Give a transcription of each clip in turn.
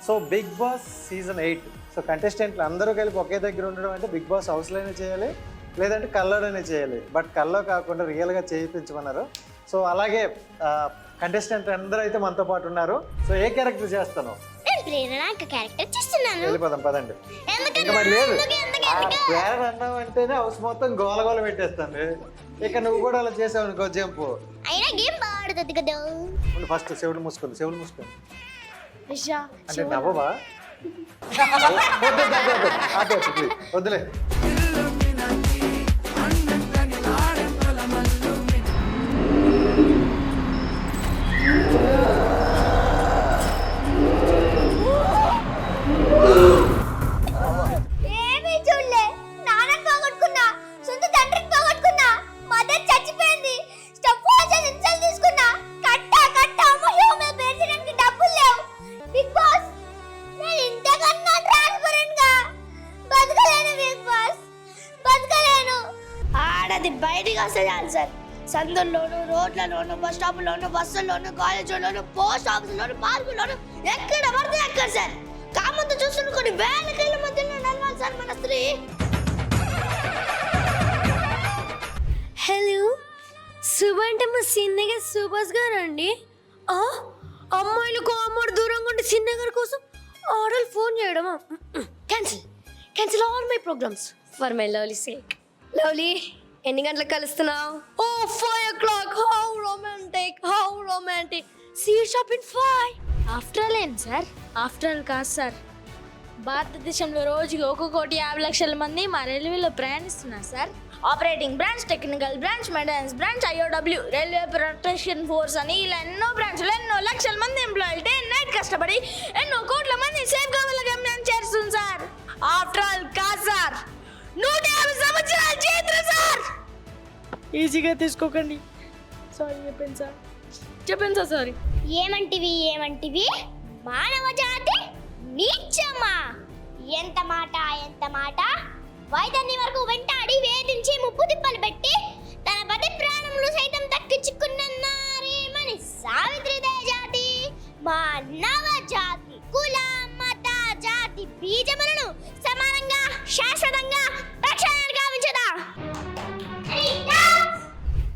So Bigg Boss season 8. So కంటెస్టెంట్లు అందరూ కలిపి ఒకే దగ్గర ఉండడం అంటే బిగ్ బాస్ హౌస్లోనే చేయాలి, లేదంటే కల్లోనే చేయాలి. బట్ కల్లో కాకుండా రియల్గా చేయించమన్నారు. సో అలాగే కంటెస్టెంట్ అందరూ అయితే మనతో పాటు ఉన్నారు. సో ఏ క్యారెక్టర్ చేస్తాను? వెళ్ళిపోదాం పదండి. ఇంకా మరి లేదు, ప్రేరణ అన్నావు అంటేనే హౌస్ మొత్తం గోలగోల పెట్టేస్తుంది. ఇక నువ్వు కూడా అలా చేసావు అనుకో జంపు. ఫస్ట్ చెవులు మూసుకోండి అంటే నవ్వవా? వద్దులే. బయటికి వస్తే చాలు సార్. సందుల్లోను, రోడ్లలోను, బస్ స్టాప్లోను, బస్సుల్లోను, కాలేజీలోను, పోస్ట్ ఆఫీసులోను, పార్కుల్లోను ఎక్కడ పడితే ఎక్కడ సార్. కామంతో చూస్తున్న కొన్ని వేల కిలో మధ్యలో నడవాలి సార్ మన స్త్రీ. హలో, శుభ అంటే మా సిన్నగా సుభాష్ గారు అండి. అమ్మాయిలకు అమ్మాడు దూరంగా ఉంటే సిన్న గారి కోసం ఆర్డర్ ఫోన్ చేయడమా? Cancel all my programs for my lovely sake. Lovely, ఎన్ని గంటలకు కలుస్తున్నావు? 5 o'clock. How romantic. Seat shop in 5. After all ఏంటి సార్? ఆఫ్టర్ ఆల్ కాదు సార్, భారతదేశంలో రోజుకి 1,50,00,000 మంది మా రైల్వేలో ప్రయాణిస్తున్నారు sir. Operating branch, technical branch, maintenance branch, IOW, railway protection force అని ఇలా ఎన్నో బ్రాంచ్లు, ఎన్నో లక్షల మంది ఎంప్లాయీలు డే నైట్ కష్టపడి ఎన్నో కోట్ల మంది సేఫ్గా వాళ్ళ గమ్యం చేస్తుంది సార్. ఆఫ్టర్ ఆల్ కాదు సార్, 150 సంవత్సరాల చరిత్ర సార్. ఈజీగా తీసుకోకండి. సారీ చెప్పాను సార్ సారీ. ఏమంటివి మానవ జాతి నీచమా? ఎంత మాట వైద్యాన్ని వరకు వెంటాడి వేధించి ముప్పు తిప్పలు పెట్టి తన పతి ప్రాణములు సైతం దక్కించుకున్నారేమని సావిత్రిదేవి జాతి మానవ జాతి కుల మత జాతి బీజములను సమానంగా శాశ్వతంగా రక్షణగా ఉంచదా?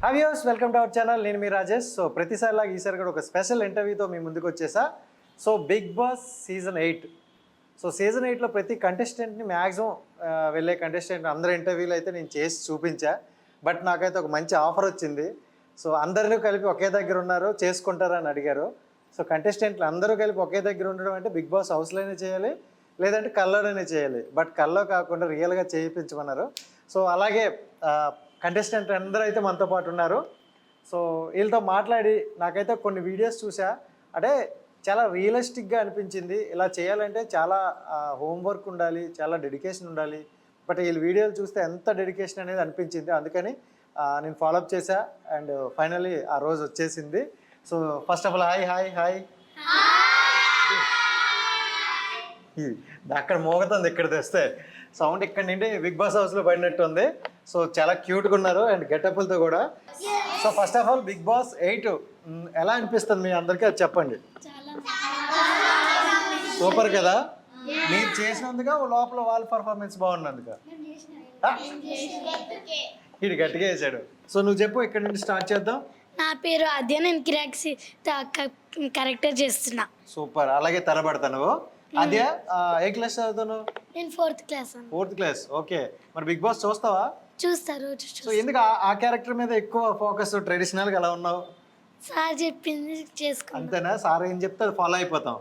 Hi viewers, welcome to our channel. నేను మీ రాజేష్. సో ప్రతిసారిలాగా ఈసారి కూడా ఒక స్పెషల్ ఇంటర్వ్యూతో మీ ముందుకు వచ్చేసా. So Bigg Boss season 8. So season 8లో ప్రతి కంటెస్టెంట్ని మ్యాక్సిమం వెళ్ళే కంటెస్టెంట్ అందరి ఇంటర్వ్యూలు అయితే నేను చేసి చూపించా. బట్ నాకైతే ఒక మంచి ఆఫర్ వచ్చింది. సో అందరినీ కలిపి ఒకే దగ్గర ఉన్నారు, చేసుకుంటారని అడిగారు. సో కంటెస్టెంట్లు అందరూ కలిపి ఒకే దగ్గర ఉండడం అంటే బిగ్ బాస్ హౌస్లోనే చేయాలి, లేదంటే కల్లోనే చేయాలి. బట్ కల్లో కాకుండా రియల్గా చేయించమన్నారు. సో అలాగే కంటెస్టెంట్ అందరూ అయితే మనతో పాటు ఉన్నారు. సో వీళ్ళతో మాట్లాడి నాకైతే కొన్ని వీడియోస్ చూసా, అంటే చాలా రియలిస్టిక్గా అనిపించింది. ఇలా చేయాలంటే చాలా హోంవర్క్ ఉండాలి, చాలా డెడికేషన్ ఉండాలి. బట్ వీళ్ళ వీడియోలు చూస్తే ఎంత డెడికేషన్ అనేది అనిపించింది. అందుకని నేను ఫాలోఅప్ చేశా అండ్ ఫైనలీ ఆ రోజు వచ్చేసింది. So first of all hi. అక్కడ మోగుతుంది, ఇక్కడ తెస్తే సౌండ్ ఇక్కడ నుండి బిగ్ బాస్ హౌస్లో పడినట్టు ఉంది. సో చాలా క్యూట్గా ఉన్నారు అండ్ గెటప్లతో కూడా. So first of all Big Boss 8 ఎలా అనిపిస్తుంది మీ అందరికీ అది చెప్పండి. సూపర్ కదా? మీరు చేసినందుగా లోపల వాళ్ళ పర్ఫార్మెన్స్ బాగున్నందుక ఇది గట్టిగా వేసాడు. సో నువ్వు చెప్పు, ఇక్కడ నుండి స్టార్ట్ చేద్దాం. నా పేరు ఆద్య, నేను కరెక్టర్ చేస్తున్నా. సూపర్, అలాగే తరబడతాను. అదే ఏ క్లాస్ చదువుతాను? నేను 4th class. 4th class. Okay, మరి బిగ్ బాస్ చూస్తావా? చూస్తా రోజు. సో ఎందుకు ఆ క్యారెక్టర్ మీద ఎక్కువ ఫోకస్? ట్రెడిషనల్గా ఎలా ఉన్నావు? సార్ చెప్పింది చేసుకున్నా. అంతేనా? సార్ ఏం చెప్తే అది ఫాలో అయిపోతాం.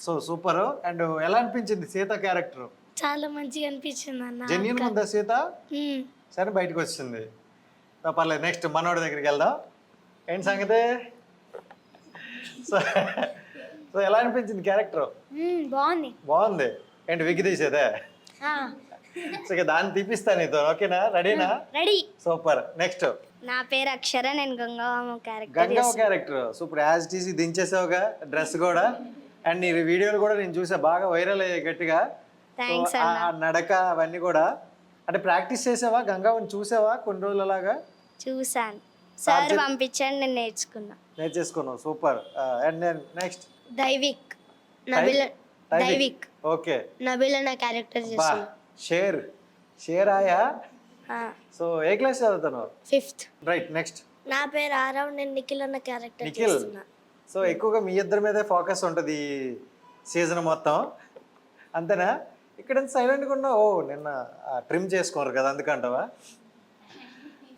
So super. అండ్ ఎలా అనిపించింది సీత క్యారెక్టర్? చాలా మంచిగా అనిపించింది అన్న. జెన్యూన్ ఉందా సీత? సరే బయటకు వచ్చింది, పర్లేదు. నెక్స్ట్ మనోడి దగ్గరికి వెళ్దాం. ఏంటి సంగతి? సో ఎలా అనిపించింది క్యారెక్టర్? బాగుంది. ఏంటి విగ్గి తీసేదే? సో దాన్ని తీపిస్తా నీతో. ఓకేనా? రెడీనా? రెడీ. సూపర్. నెక్స్ట్ నా పేరు అక్షర, నేను గంగవ్వ క్యారెక్టర్. సూపర్. యాజ్ టీసీ దించేసావుగా డ్రెస్ కూడా. అండ్ నీ వీడియోలు కూడా నేను చూసా, బాగా వైరల్ అయ్యాయి గట్టిగా. నడక అవన్నీ కూడా. అంటే ప్రాక్టీస్ చేసావా? గంగవ్వని చూసావా కొన్ని రోజులు? అలాగా చూసాను, సార్ పంపించాను, నేను నేర్చేసుకున్నావు. Super. And next Daivik. Daivik. Okay. Nabeel అన్న క్యారెక్టర్ బా చేస్తున్నా. షేర్ ఆయా. సో ఏ క్లాస్ చదువుతున్నావు? 5th. Right, next. నా పేరు ఆరవ్, నేను నిఖిల్ అన్న క్యారెక్టర్ నిఖిల్. చేస్తున్నా. సో ఎక్కువగా మీ ఇద్దరి మీదే ఫోకస్ ఉంటుంది ఈ సీజన్ మొత్తం, అంతేనా? ఇక్కడ సైలెంట్గా ఉన్నావు. ఓ నిన్న ట్రిమ్ చేసుకోరు కదా అందుకంటావా?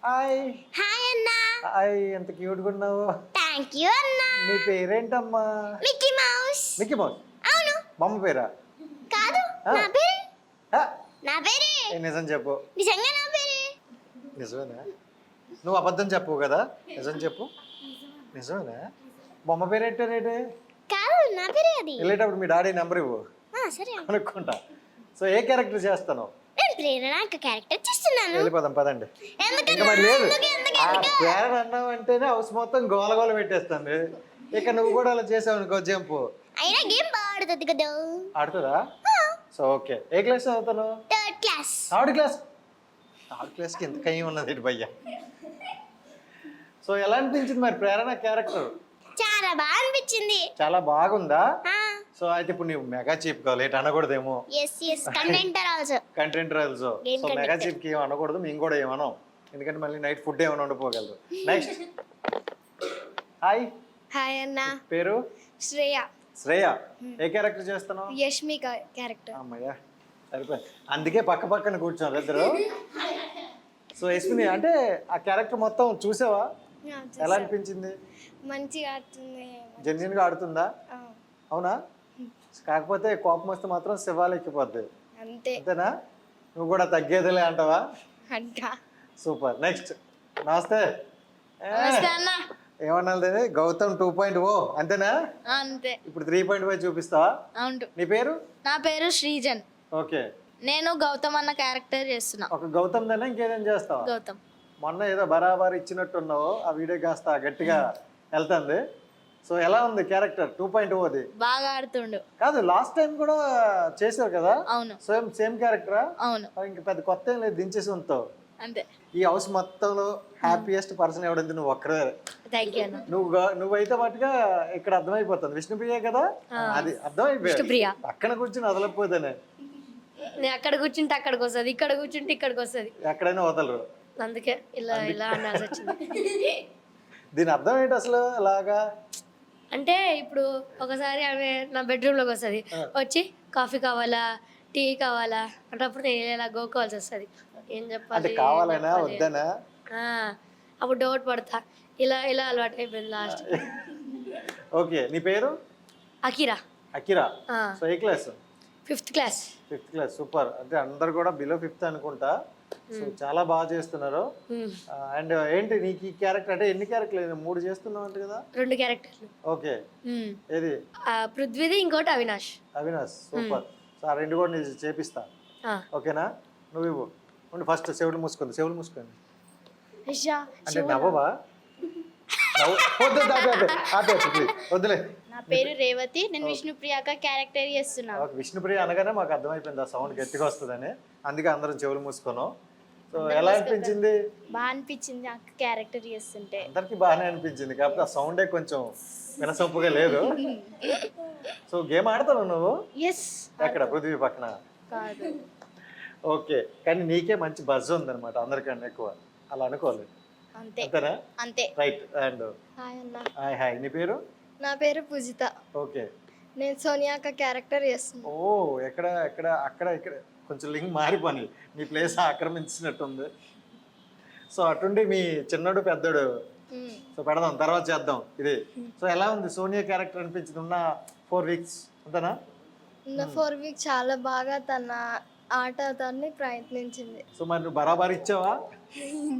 హాయ్. హాయ్ అన్న. హాయ్, ఎంత క్యూట్గా ఉన్నావు. థ్యాంక్ యూ అన్న. నీ పేరేంటమ్మా? Mickey mouse. Mickey mouse. అవును. బొమ్మ పేరా? కాదు, ఆ. నా పేరు. ఆ, నా పేరే. నిజం చెప్పు. నిజంగా నా పేరే. నిజమేనా? నువ్వు అబద్ధం చెప్పు కదా, నిజం చెప్పు. నిజమేనా? బొమ్మ పేరేంటేనేటే? కాదు, నా పేరే అది. వెళ్ళేటప్పుడు మీ డాడీ నెంబర్ ఇవ్వు, సరే. అనుకుంటా. సో ఏ క్యారెక్టర్ చేస్తాను? నేను ప్రేరణ క్యారెక్టర్ చేస్తున్నాను. వెళ్ళిపోదాం పదండి. ఎందుకన్నా? ఇంకా మరి లేదు. ఎందుకు? ఆ ప్రేరణ అన్నావు అంటేనే హౌస్ మొత్తం గోలగోల పెట్టేస్తుంది. ఇక నువ్వు కూడా అలా చేసావు అనుకో జంపు. అయినా గేమ్ బాగా ఆడుతుంది కదా. ఆడుతుందా? So okay. ఏ క్లాస్ చదువుతాను? 3rd class. Third class. Third క్లాస్కి ఎంత కయ్యం ఉన్నది ఇటు భయ్య. సో ఎలా అనిపించింది మరి ప్రేరణ క్యారెక్టర్? చాలా బాగా అనిపించింది. చాలా బాగుందా? సో అయితే ఇప్పుడు నీవు మెగా చీప్ కావాలి, ఎటు అనకూడదేమో. Yes contender also. Contender also. Game so mega content. చీప్కి ఏం అనకూడదు, మేము కూడా ఏమనం, ఎందుకంటే మళ్ళీ నైట్ ఫుడ్ ఏమైనా వండిపోగలరు. నెక్స్ట్. హాయ్. హాయ్ అన్న. పేరు? శ్రేయ. శ్రేయ. ఏ క్యారెక్టర్ చేస్తున్నావు? యష్మి క్యారెక్టర్. అమ్మయ్యా సరిపోయింది, అందుకే పక్క పక్కన కూర్చోను ఇద్దరు. సో యశ్విని అంటే ఆ క్యారెక్టర్ మొత్తం చూసావా? ఎలా అనిపించింది? మంచిగా ఆడుతుంది. జెన్యున్గా ఆడుతుందా? అవునా? కాకపోతే కోపం వస్తే మాత్రం శివాలు ఎక్కిపోద్ది, అంతే. అంతేనా? నువ్వు కూడా తగ్గేదిలే అంటావా? అంట. సూపర్. నెక్స్ట్. నమస్తే. నమస్తే అన్న. ఏమన్నా గౌతమ్ 2.0 అంతేనా? అంతే. ఇప్పుడు 3.5 చూపిస్తావా? అవును. నీ పేరు? నా పేరు శ్రీజన్. ఓకే. నేను గౌతమ్ అన్న క్యారెక్టర్ చేస్తున్నా. ఒక గౌతమ్ దానే ఇంకేదేం చేస్తావా? గౌతమ్. మొన్న ఏదో బరాబర్ ఇచ్చినట్టున్నావు, ఆ వీడియో కాస్త గట్టిగా వెళ్తుంది. సో ఎలా ఉంది క్యారెక్టర్ 2.0 అది? బాగా ఆడుతుండు. కాదు, లాస్ట్ టైం కూడా చేసావు కదా? అవును. సేమ్ క్యారెక్టరా? అవును. ఇంక పెద్ద కొత్త ఏం లేదు, దించేసి ఉంటావు. అంతే. ఈ హౌస్ మొత్తంలో హ్యాపీయెస్ట్ పర్సన్ ఎవడంటే నువ్వు ఒక్కడే. థ్యాంక్ యూ అన్న. నువ్వైతే మటుగా ఇక్కడ అర్థమైపోతుంది విష్ణుప్రియ కదా, అది అర్థమైపోయింది. విష్ణుప్రియ. పక్కన కూర్చుని వదలకపోతేనే. నేను అక్కడ కూర్చుంటే అక్కడికి వస్తుంది, ఇక్కడ కూర్చుంటే ఇక్కడికి వస్తుంది, ఎక్కడైనా వదలరు. అందుకే ఇలా ఇలా అనాల్సి వచ్చింది. దీని అర్థం ఏంటి అసలు అలాగా? అంటే ఇప్పుడు ఒకసారి ఆమె నా బెడ్రూమ్లోకి వస్తుంది, వచ్చి కాఫీ కావాలా టీ కావాలా అంటప్పుడు నేను ఇలా గోకోవాల్సి వస్తుంది. ఏం అంటే చెప్పాలి, కావాలనా వద్దనా? అప్పుడు డౌట్ పడతా. ఇలా ఇలా అలవాటు అయిపోయింది లాస్ట్. ఓకే. నీ పేరు? అకిరా. అకిరా. సో ఏ class? 5th class. 5th class. Super. అంటే అందరు కూడా బిలో 5th అనుకుంటా. సో చాలా బాగా చేస్తున్నారు. అండ్ ఏంటి నీకు ఈ క్యారెక్టర్ అంటే ఎన్ని క్యారెక్టర్లు? 3 చేస్తున్నావు అంటే కదా? 2 క్యారెక్టర్లు. ఓకే. ఏది? పృథ్వీది, ఇంకోటి అవినాష్. అవినాష్. సూపర్. సో ఆ 2 కూడా నేను చేపిస్తా. ఓకేనా? నువ్వు ఇవ్వు. ఫస్ట్ చెవులు మూసుకోండి, చెవులు మూసుకోండి. అంటే నవ్వవా? వద్దులే. నా పేరు రేవతి, నేను విష్ణుప్రియాక క్యారెక్టర్ చేస్తున్నా. విష్ణుప్రియ అనగానే మాకు అర్థమైపోయింది ఆ సౌండ్ గట్టిగా వస్తుందని, అందుకే అందరం చెవులు మూసుకున్నాం. సో ఎలా అనిపించింది? బాగా అనిపించింది అక్క క్యారెక్టర్ చేస్తుంటే. అందరికి బాగానే అనిపించింది, కాకపోతే ఆ సౌండే కొంచెం వినసొంపుగా లేదు. సో గేమ్ ఆడతావు నువ్వు? ఎస్. ఎక్కడ? పృథ్వీ పక్కన? కాదు. ఓకే. కానీ నీకే మంచి బజ్ ఉందన్నమాట అందరికన్నా ఎక్కువ, అలా అనుకోలేదు. అంతే. అంతేనా? అంతే. రైట్. అండ్ హాయ్ అన్న. హాయ్. హాయ్. నీ పేరు? నా పేరు పూజిత. ఓకే. నేను సోనియాక క్యారెక్టర్ చేస్తున్నా. ఓ ఎక్కడ ఎక్కడ అక్కడ ఇక్కడ కొంచెం లింక్ మారిపోయి నీ ప్లేస్ ఆక్రమించినట్టుంది. సో అటుండి మీ చిన్నడు పెద్దడు. సో పెడదాం, తర్వాత చేద్దాం ఇది. సో ఎలా ఉంది సోనియా క్యారెక్టర్ అనిపించింది ఉన్న 4 వీక్స్ అంతేనా? ఉన్న 4 వీక్ చాలా బాగా తన ఆట తన్ని ప్రయత్నించింది. సో మరి నువ్వు బరాబర్ ఇచ్చావా?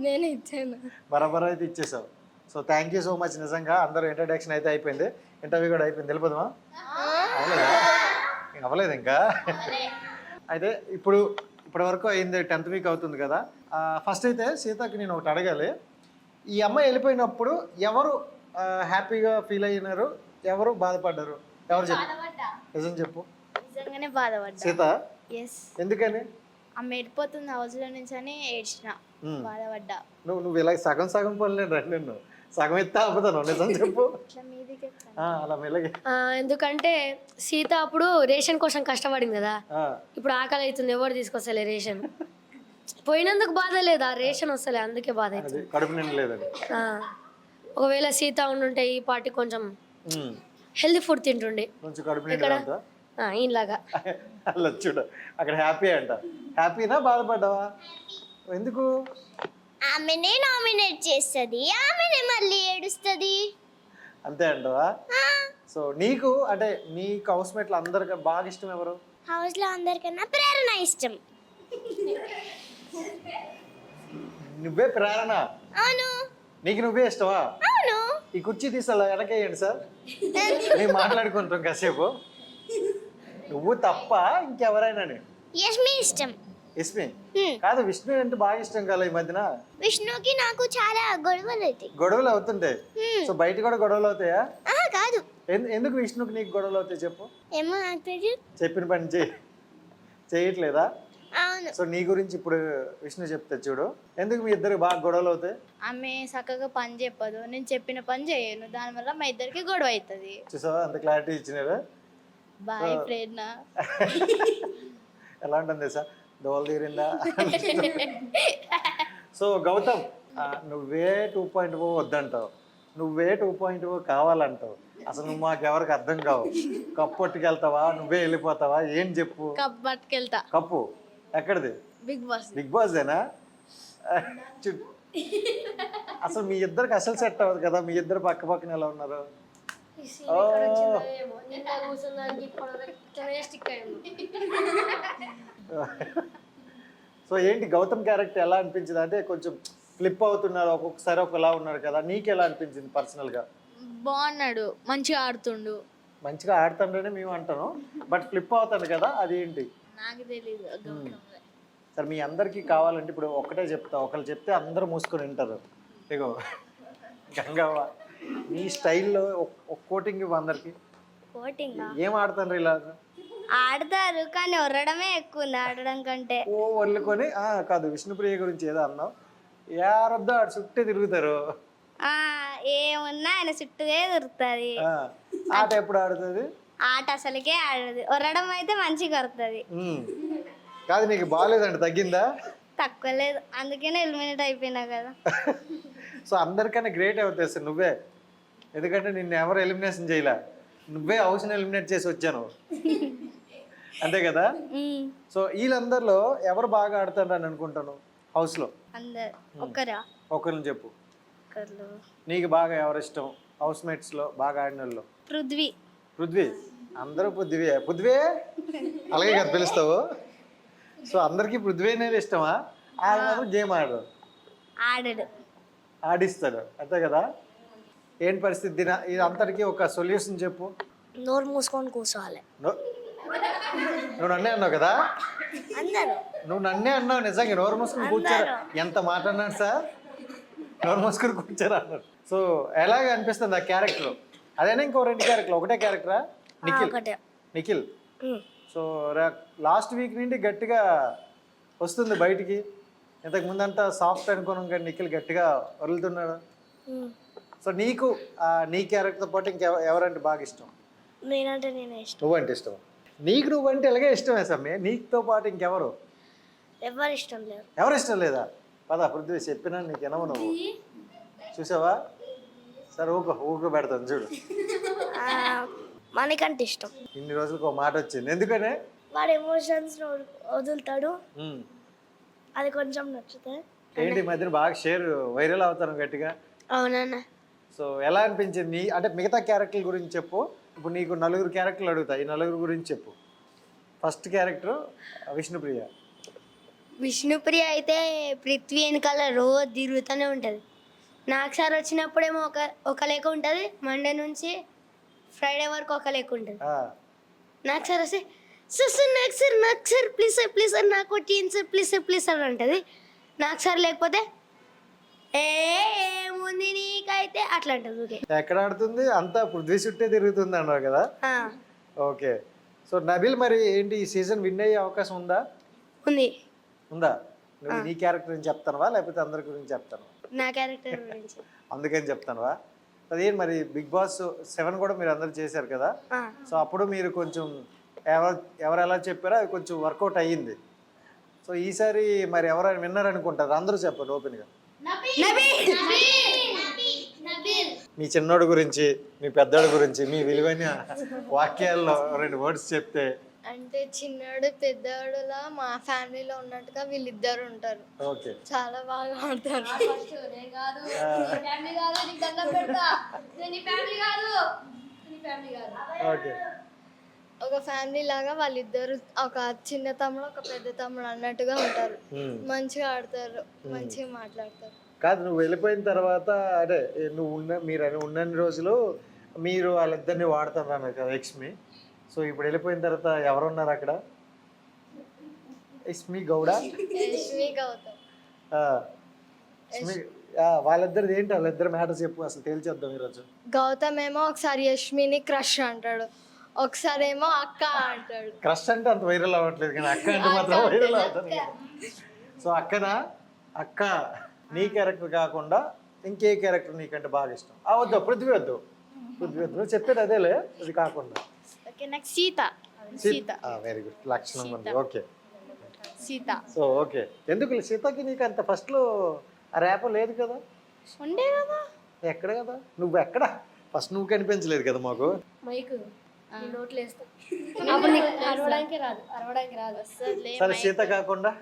నేను ఇచ్చాను. బరాబర్ అయితే ఇచ్చేసావు. So thank you so much. నిజంగా అందరూ ఇంట్రడక్షన్ అయితే అయిపోయింది, ఇంటర్వ్యూ కూడా అయిపోయింది. వెళ్ళిపోదామా? అవ్వలేదా? అవ్వలేదు ఇంకా. అయితే ఇప్పటి వరకు అయింది, 10th వీక్ అవుతుంది కదా. ఫస్ట్ అయితే సీతకి నేను ఒకటి అడగాలి. ఈ అమ్మాయి వెళ్ళిపోయినప్పుడు ఎవరు హ్యాపీగా ఫీల్ అయినారు, ఎవరు బాధపడ్డారు? ఎవరు చెప్పు, నిజం చెప్పు. నిజంగానే బాధపడ్డా. సీత? ఎస్. ఎందుకని? ఆమె వెళ్ళిపోతుంది హౌస్ లో నుంచి అని ఏడ్చిన, బాధపడ్డా. నువ్వు ఇలా సగం సగం పనులేను రండి, నిన్ను సగం ఎత్తా ఆపుతాను నిజం చెప్పు. అలా మెల్లగే. ఎందుకంటే సీత అప్పుడు రేషన్ కోసం కష్టపడింది కదా, ఆ, ఇప్పుడు ఆకలి అవుతుంది, ఎవరు తీసుకొస్తలే రేషన్. పోయినందుకు బాధ లేదు, ఆ రేషన్ వస్తలే అందుకే బాధ అవుతుంది. అది కడుపు నిండలేదండి. ఒకవేళ సీత ఉండుంటే ఈ పార్టీ కొంచెం ఉమ్, హెల్దీ ఫుడ్ తింటుండే కొంచెం కడుపు నిండదంట. ఈయనలాగా. అలా చూడు అక్కడ హ్యాపీ అంట. హ్యాపీనా బాధపడ్డావా? ఎందుకు? ఆమెనే నామినేట్ చేస్తుంది, ఆమెనే మళ్ళీ ఏడుస్తుంది. అంతే అంటావా? సో నీకు అంటే నీకు హౌస్ మేట్లు అందరికి బాగా ఇష్టం ఎవరు? హౌస్ లో అందరికన్నా ప్రేరణ ఇష్టం. నువ్వే ప్రేరణ? అవును. నీకు నువ్వే ఇష్టమా? అవును. ఈ కుర్చీ తీసి అలా వెనకేయండి సార్, మేము మాట్లాడుకుంటాం కాసేపు. నువ్వు తప్ప ఇంకెవరైనా? యష్మి ఇష్టం. యస్మి కాదు, విష్ణు అంటే బాగా ఇష్టం కదా ఈ మధ్యన. విష్ణుకి నాకు చాలా గొడవలు అవుతాయి. గొడవలు అవుతుంటాయి. సో బయట కూడా గొడవలు అవుతాయా? కాదు. ఎందుకు విష్ణుకి నీకు గొడవలు అవుతాయి చెప్పు? ఏమో నాకు తెలియదు. చెప్పిన పని చేయట్లేదా? అవును. సో నీ గురించి ఇప్పుడు విష్ణు చెప్తా చూడు, ఎందుకు మీ ఇద్దరు బాగా గొడవలు అవుతాయి? ఆమె చక్కగా పని చెప్పదు, నేను చెప్పిన పని చేయను, దానివల్ల మా ఇద్దరికి గొడవ అవుతుంది. చూసావా అంత క్లారిటీ ఇచ్చినారా? Boy friend. ఎలా ఉంటుంది సార్, దోవలు తీరిందా? సో గౌతమ్, నువ్వే 2.0 వద్దంటావు, నువ్వే 2.0 కావాలంటావు. అసలు నువ్వు మాకెవరికి అర్థం కావు. కప్పు పట్టుకెళ్తావా, నువ్వే వెళ్ళిపోతావా, ఏం చెప్పు? కప్ పట్టుకెళ్తా. కప్పు ఎక్కడిది? Big Boss. బిగ్ బాస్దేనా? అసలు మీ ఇద్దరికి అసలు సెట్ అవ్వదు కదా, మీ ఇద్దరు పక్క పక్కన ఎలా ఉన్నారు? సో ఏంటి గౌతమ్ క్యారెక్టర్ ఎలా అనిపించింది? అంటే కొంచెం ఫ్లిప్ అవుతున్నారు, ఒక్కొక్కసారి ఒకలా ఉన్నారు కదా, నీకు ఎలా అనిపించింది పర్సనల్గా? బాగున్నాడు, మంచిగా ఆడుతుండు. మంచిగా ఆడుతుండని మేము అంటాను, బట్ ఫ్లిప్ అవుతాడు కదా, అదేంటి? నాకు తెలీదు. సరే మీ అందరికీ కావాలంటే ఇప్పుడు ఒక్కటే చెప్తా, ఒకళ్ళు చెప్తే అందరూ మూసుకొని వింటారు. ఇగో గంగవ్వ, నీ స్టైల్లో ఒక కోటింగ్ ఇవ్వ అందరికి. కోటింగ్ ఏం ఆడుతారు ఇలా? ఆడతారు కానీ ఒర్రడమే ఎక్కువ ఉంది ఆడడం కంటే. ఓ వల్లుకొని కాదు, విష్ణుప్రియ గురించి ఏదో అన్నావు, యారొద్దో ఆడు చుట్టే తిరుగుతారు. ఏమున్నా ఆయన చుట్టూనే దొరుకుతుంది. ఆట ఎప్పుడు ఆడుతుంది? ఆట అసలుకే ఆడదు, ఒర్రడం అయితే మంచిగా వస్తుంది. కాదు నీకు బాగాలేదండి, తగ్గిందా? తక్కువ లేదు, అందుకనే ఎలిమినేట్ అయిపోయినా కదా. సో అందరికన్నా గ్రేట్ అవుతుంది సార్ నువ్వే, ఎందుకంటే నిన్ను ఎవరు ఎలిమినేషన్ చేయలే, నువ్వే హౌస్ని ఎలిమినేట్ చేసి వచ్చాను, అంతే కదా? సో వీళ్ళందరిలో ఎవరు బాగా ఆడతారు అని అనుకుంటాను హౌస్లో? అందరు ఒక్కరా? ఒకరిని చెప్పు, నీకు బాగా ఎవరు ఇష్టం హౌస్ మేట్స్లో బాగా ఆడిన వాళ్ళు? పృథ్వీ. పృథ్వీ? అందరూ పృథ్వీ అలాగే కదా పిలుస్తావు? సో అందరికీ పృథ్వీ అనేది ఇష్టమా? ఆయన మాత్రం గేమ్ ఆడరు, ఆడడు, ఆడిస్తాడు, అంతే కదా? ఏంటి పరిస్థితి? ఇది అంతటికీ ఒక సొల్యూషన్ చెప్పు. నోరు మూసుకొని కూర్చోవాలి. నువ్వు నన్నే అన్నావు కదా, అందరు నువ్వు నన్నే అన్నావు నిజంగా. నోరు మూసుకొని కూర్చోరు, ఎంత మాట అన్నాడు సార్, నోరు మూసుకొని కూర్చోరు అన్నాడు. సో ఎలాగ అనిపిస్తుంది ఆ క్యారెక్టర్? అదేనా ఇంకో 2 క్యారెక్టర్లు? ఒకటే క్యారెక్టరా? నిఖిల్. సో లాస్ట్ వీక్ నుండి గట్టిగా వస్తుంది బయటికి, ఇంతకు ముందంతా సాఫ్ట్ అనుకున్నాం కానీ నిఖిల్ గట్టిగా వదులుతున్నాడు. సో నీకు నీ క్యారెక్టర్తో పాటు ఎవరంటే బాగా ఇష్టం? నేనంటే నేనే ఇష్టం. నువ్వంటే ఇష్టం? నీకు నువ్వంటే ఎలాగే ఇష్టమే సమ్మె, నీతో పాటు ఇంకెవరు? ఎవరు ఇష్టం లేదు. ఎవరు ఇష్టం లేదా? పద పృథ్వీ, చెప్పినా నీకు ఎనవు, నువ్వు చూసావా? సరే ఊక పెడతాను చూడు. మనకంటే ఇష్టం. ఇన్ని రోజులకు ఒక మాట వచ్చింది, ఎందుకనే? వాడు ఎమోషన్స్ వదులుతాడు, అది కొంచెం నచ్చుతాయి. ఏంటి ఈ మధ్యన బాగా వైరల్ అవుతాను గట్టిగా. అవునన్నా. సో ఎలా అనిపించింది? అంటే మిగతా క్యారెక్టర్ల గురించి చెప్పు. ఇప్పుడు నీకు 4 క్యారెక్టర్లు అడుగుతా, ఈ 4 గురించి చెప్పు. First character Vishnupriya. విష్ణుప్రియ అయితే పృథ్వీ వెనకాల రోజు తిరుగుతూనే ఉంటుంది. నాకు సార్ వచ్చినప్పుడేమో ఒక లెక్క ఉంటుంది, మండే నుంచి ఫ్రైడే వరకు ఒక లెక్క ఉంటుంది. నాకు సార్ వస్తే సార్ నాకు సార్ ప్లీజ్ సార్ నాకు కొట్టింది సార్ ప్లీజ్ సార్ అంటుంది. నాకు సార్ లేకపోతే ఏముంది నీకైతే అట్లా అంటుంది. ఓకే, ఎక్కడ ఆడుతుంది? అంతా పృథ్వీ చుట్టే తిరుగుతుంది అన్నారు కదా. ఓకే, సో నబిల్ మరి ఏంటి ఈ సీజన్ విన్ అయ్యే అవకాశం ఉందా? ఉందా? నువ్వు నీ క్యారెక్టర్ గురించి చెప్తానవా లేకపోతే అందరి గురించి చెప్తాను? నా క్యారెక్టర్ గురించి అందుకని చెప్తానువా. అదేంటి మరి బిగ్ బాస్ 7 కూడా మీరు అందరు చేశారు కదా, సో అప్పుడు మీరు కొంచెం ఎవరు ఎలా చెప్పారో అది కొంచెం వర్కౌట్ అయ్యింది. సో ఈసారి మరి ఎవరైనా విన్నారనుకుంటారు, అందరూ చెప్పండి ఓపెన్గా. మీ చిన్నోడి గురించి, మీ పెద్దోడి గురించి, మీ విలువైన వాక్యాల్లో 2 వర్డ్స్ చెప్తే. అంటే చిన్నోడు పెద్దోడులా మా ఫ్యామిలీలో ఉన్నట్టుగా వీళ్ళిద్దరు ఉంటారు. ఓకే, చాలా బాగా ఆడతారు. ఓకే. ఒక ఫ్యామిలీ లాగా వాళ్ళిద్దరు, ఒక చిన్న తమ్ముడు ఒక పెద్ద తమ్ముడు అన్నట్టుగా ఉంటారు. మంచిగా ఆడతారు, మంచిగా మాట్లాడతారు. కాదు, నువ్వు వెళ్ళిపోయిన తర్వాత అదే మీరు ఉన్నన్ని రోజులు మీరు వాళ్ళిద్దరిని వాడుతున్నారు కదా యష్మి. సో ఇప్పుడు వెళ్ళిపోయిన తర్వాత ఎవరున్నారు అక్కడ? యష్మి గౌడ, యష్మి గౌతమ్. వాళ్ళిద్దరిది ఏంటి? వాళ్ళిద్దరు మ్యాటర్ చెప్పు, అసలు తేల్చేద్దాం ఈరోజు. గౌతమ్ ఏమో ఒకసారి యష్మిని క్రష్ అంటాడు, ఒకసారి ఏమో అక్క అంటాడు. క్రష్ అంటే అంత వైరల్ అవ్వట్లేదు, కానీ అక్క అంటే మాత్రం వైరల్ అవుతుంది. సో అక్క నీ క్యారెక్టర్ కాకుండా ఇంకే క్యారెక్టర్ నీకంటే బాగా ఇష్టం? వద్దు, పృథ్వీ వద్దు. నువ్వు చెప్పేది అదేలే, అది కాకుండా. ఓకే, నాకు సీత. వెరీ గుడ్, లక్షణం ఉంది. ఓకే, సీత. So okay. ఎందుకు సీతకి నీకు అంత ఫస్ట్లో ఆ ర్యాప్ లేదు కదా? ఉండే కదా. ఎక్కడ కదా? నువ్వు ఎక్కడ ఫస్ట్ నువ్వు కనిపించలేదు కదా మాకు. మైకు నోట్లు వేస్తా, అరవడానికి రాదు. సరే, సీత కాకుండా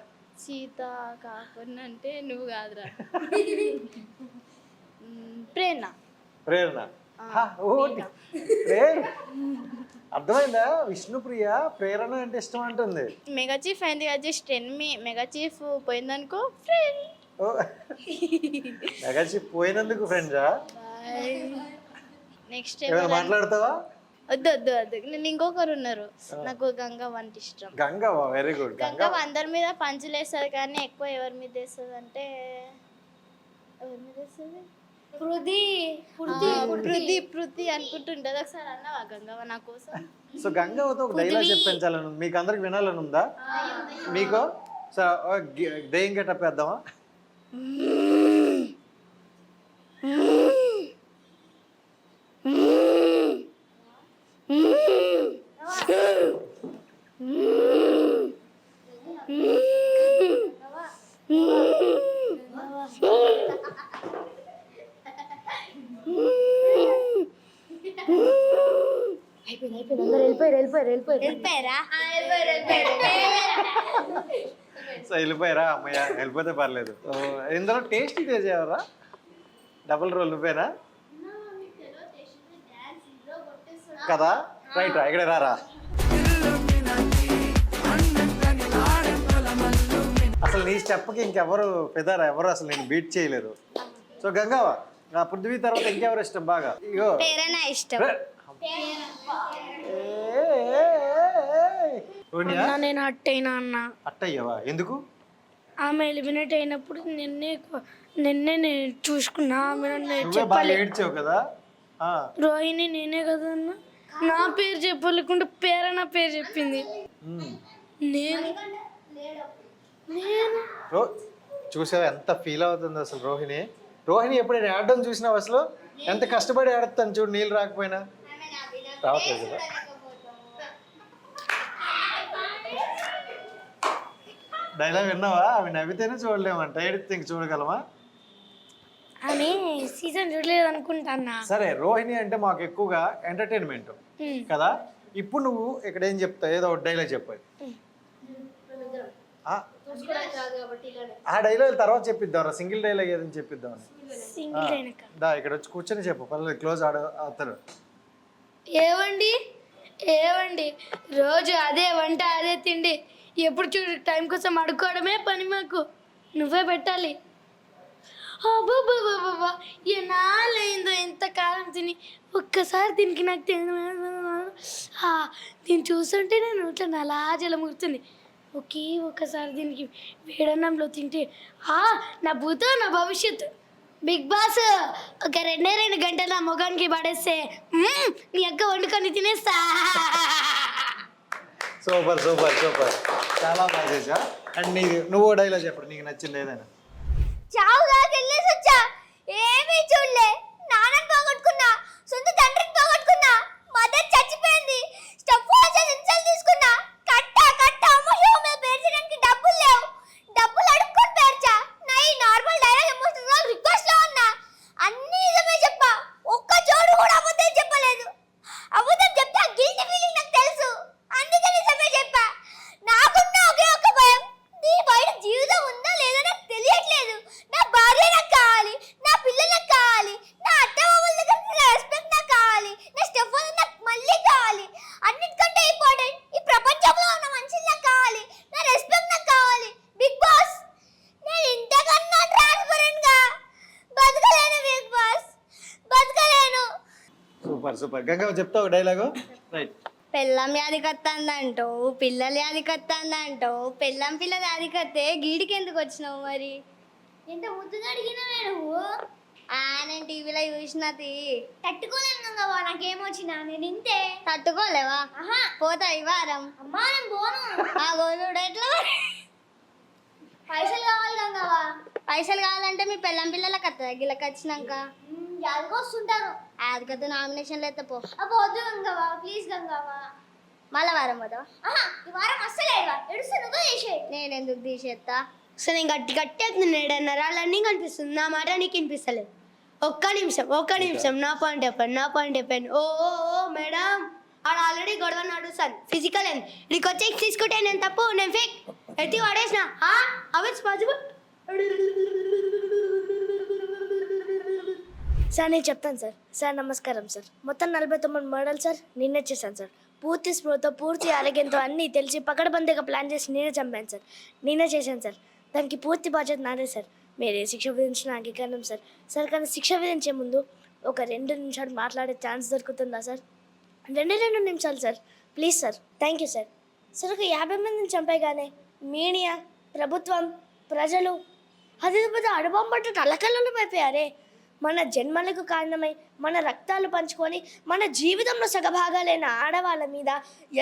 సీత కాకుండా అంటే నువ్వు కాదురా. ప్రేరణ. ప్రేరణ. ప్రేరణ అర్థమైందా? విష్ణుప్రియ ప్రేరణ అంటే ఇష్టం అంటుంది. మెగా చీఫ్ అయింది కదా, జస్ట్ ఎన్మి. మెగా చీఫ్ పోయిందనుకో ఫ్రెండ్. మెగా చీఫ్ పోయినందుకు ఫ్రెండ్సా? నెక్స్ట్ మాట్లాడతావా? వద్దు వద్దు వద్దు, నేను ఇంకొకరు ఉన్నారు, నాకు గంగవ్వ అంటే ఇష్టం. Gangavva, very good. గంగవ్వ అందరి మీద పంచులు వేస్తుంది, కానీ ఎక్కువ ఎవరి మీద వేస్తుంది అంటే ఎవరి మీద వేస్తుంది? పృథ్వీ అనుకుంటుంటది. ఒకసారి అన్నావా గంగవ్వ నా కోసం? సో గంగవ్వతో ఒక డైలాగ్ చెప్పించాలని మీకు అందరికి వినాలని ఉందా మీకు? సో దెయ్యం గెటప్ వేద్దామా? సో వెళ్ళిపోయారా? అమ్మయ్య, వెళ్ళిపోతే పర్లేదు. ఇందులో టేస్ట్ చేసేవారా? డబుల్ రోల్ నువ్వేనా కదా? రైట్, ఇక్కడ రారా. అసలు నీ స్టెప్కి ఇంకెవరు పెదారా? ఎవరు అసలు నేను బీట్ చేయలేరు. సో గంగవ్వ, నా పృథ్వీ తర్వాత ఇంకెవరు ఇష్టం బాగా? ఇగో ప్రేరణ ఇష్టం. నేను అట్టయినా అన్న. అట్టయ్యవా? ఎందుకు? ఆమె ఎలిమినేట్ అయినప్పుడు నిన్నే నేను చూసుకున్నా. ఆమె నువ్వే బాగా ఏడ్చావు కదా. రోహిణి నేనే కదా అన్న. నా పేరు చెప్పలేకుండా ప్రేరణ పేరు చెప్పింది. నేను చూసావా ఎంత ఫీల్ అవుతుంది అసలు రోహిణి? రోహిణి ఎప్పుడైనా ఆడడం చూసినావు అసలు? ఎంత కష్టపడి ఆడుతాను చూడు, నీళ్ళు రాకపోయినా. రావట్లేదు కదా? డైలాగ్ విన్నావా? అవి నవ్వితేనే చూడలేమంట, ఏడితే ఇంక చూడగలమా? ఆమె సీజన్ చూడలేదు అనుకుంటా. సరే, రోహిణి అంటే మాకు ఎక్కువగా ఎంటర్టైన్మెంట్ కదా. ఇప్పుడు నువ్వు ఇక్కడ ఏం చెప్తావు? ఏదో ఒక డైలాగ్ చెప్పాలి. ఆ డైలాగ్ తర్వాత చెప్పిద్దాం, సింగిల్ డైలాగ్ ఏదని చెప్పిద్దాం. దా ఇక్కడ వచ్చి కూర్చొని చెప్పు, పర్లేదు, క్లోజ్ అవుతారు. ఏవండి రోజు అదే వంట అదే తిండి, ఎప్పుడు చూడు టైం కోసం అడుక్కోవడమే పని మాకు. నువ్వే పెట్టాలి. అబ్బాబ్బాబ్బా, ఎన్నాళ్ళైందో ఎంతకాలం తిని, ఒక్కసారి దీనికి నాకు దీన్ని చూస్తుంటే నేను ఇట్లా నలా జలముడుతుంది. ఒక్కసారి దీనికి వేడన్నంలో తింటే నా భూతం నా భవిష్యత్తు. బిగ్ బాస్ ఒక 2 గంటలు నా ముఖానికి పడేస్తే నీ అక్క వండుకొని తినేస్తా. సూపర్ సూపర్ సూపర్, చాలా బాగా చేసా. అండ్ నువ్వు డైలాగ్ చెప్పడు నీకు నచ్చింది ఏదైనా? చావు దాకా వెళ్ళేసి వచ్చా, ఏమీ చూడలే. నాన్నని పోగొట్టుకున్నా, సొంత తండ్రిని పోగొట్టుకున్నా, మదర్ చచ్చిపోయింది, స్టెప్ ఇన్సల్ట్ తీసుకున్నా, కట్ట అమ్మ షో మీద పేర్చడానికి డబ్బులు లేవు, డబ్బులు అడుక్కొని పేర్చా. నా ఈ నార్మల్ డైలాగ్ ఎమోషనల్ రిక్వెస్ట్ లో ఉన్నా, అన్ని నిజమే చెప్పా, ఒక్క చోటు కూడా అబద్ధం చెప్పలేదు. అబద్ధం చెప్తే ఆ గిల్టీ ఫీలింగ్ నాకు తెలుసు, అందుకే నిజమే చెప్పా. నాకున్న ఒకే ఒక్క భయం, నీ బయట జీవితం ఉందా లేదా నాకు తెలియట్లేదు. నా భార్య నాకు కావాలి, నా పిల్లలు నాకు కావాలి, నా అత్తమామల దగ్గర నా రెస్పెక్ట్ నాకు కావాలి, నా స్టెప్ నాకు మళ్ళీ కావాలి. అన్నిటికంటే ఇంపార్టెంట్, ఈ ప్రపంచంలో ఉన్న మనుషులు నాకు కావాలి, నా రెస్పెక్ట్ నాకు కావాలి. బిగ్ బాస్, నేను ఇంతకన్నా ట్రాన్స్పరెంట్ గా బతకలేను. బిగ్ బాస్, బతకలేను. సూపర్ గంగవ్వ చెప్తావు డైలాగు. రైట్. పెళ్ళం యాదికి వస్తుందంటో, పిల్లలు యాదికి వస్తుందంటో, పెళ్ళం పిల్లలు యాదికి వస్తే గీడికి ఎందుకు వచ్చినావు మరి? ఎంత ముద్దుగా అడిగినవే నువ్వు. నేను టీవీలో చూసినది. తట్టుకోలేను గంగవ్వ, నాకేమొచ్చినా నేను ఇంతే. తట్టుకోలేవా? ఆహా, పోతా ఈ వారం. అమ్మా నేను పోను. ఆ గోలుడు ఎట్లా మరి? పైసలు కావాలి గంగవ్వ. పైసలు కావాలంటే మీ పెళ్ళం పిల్లలకి వస్తుందా గిళ్ళకి వచ్చినాక? యాదకొస్తుంటాను. యాదికతో నామినేషన్లు ఎత్తే పో. అబ్బో వద్దు గంగవ్వ, ప్లీజ్ గంగవ్వ. మళ్ళా వారం పోతావా? ఆహా, ఈ వారం అస్సలేవా, ఎడుస్తా నువ్వు చేసే. నేను ఎందుకు తీసేస్తా? సో నేను గట్టి నరాలన్నీ కనిపిస్తుంది, నా మాట నీకు వినిపిస్తలేదు. ఒక్క నిమిషం, నా పాయింట్ చెప్పండి. ఓ మేడం, ఆడ ఆల్రెడీ గొడవ నడుస్తాను. ఫిజికల్ నీకు వచ్చి తీసుకుంటే నేను తప్పు, నేను ఫేక్ ఎత్తి వాడేసిన. అవిట్స్ పాసిబుల్. సార్ నేను చెప్తాను సార్. సార్ నమస్కారం సార్. మొత్తం 49 మోడల్ సార్ నేనే చేశాను సార్. పూర్తి స్పృహతో, పూర్తి ఆరోగ్యంతో అన్నీ తెలిసి పకడ్బందీగా ప్లాన్ చేసి నేనే చంపాను సార్. నేనే చేశాను సార్. దానికి పూర్తి బాధ్యత నాదే సార్. మీరే శిక్ష విధించిన అంగీకారం సార్. సార్ కానీ శిక్ష విధించే ముందు ఒక 2 నిమిషాలు మాట్లాడే ఛాన్స్ దొరుకుతుందా సార్? 2 నిమిషాలు sir, please sir. Thank you sir. Sir ఒక 50 మందిని చంపేగానే మీడియా, ప్రభుత్వం, ప్రజలు అది పెద్ద అడుబంబట్టు అలకల్లోలం అయిపోయారే. మన జన్మలకు కారణమై మన రక్తాలు పంచుకొని మన జీవితంలో సగభాగాలైన ఆడవాళ్ళ మీద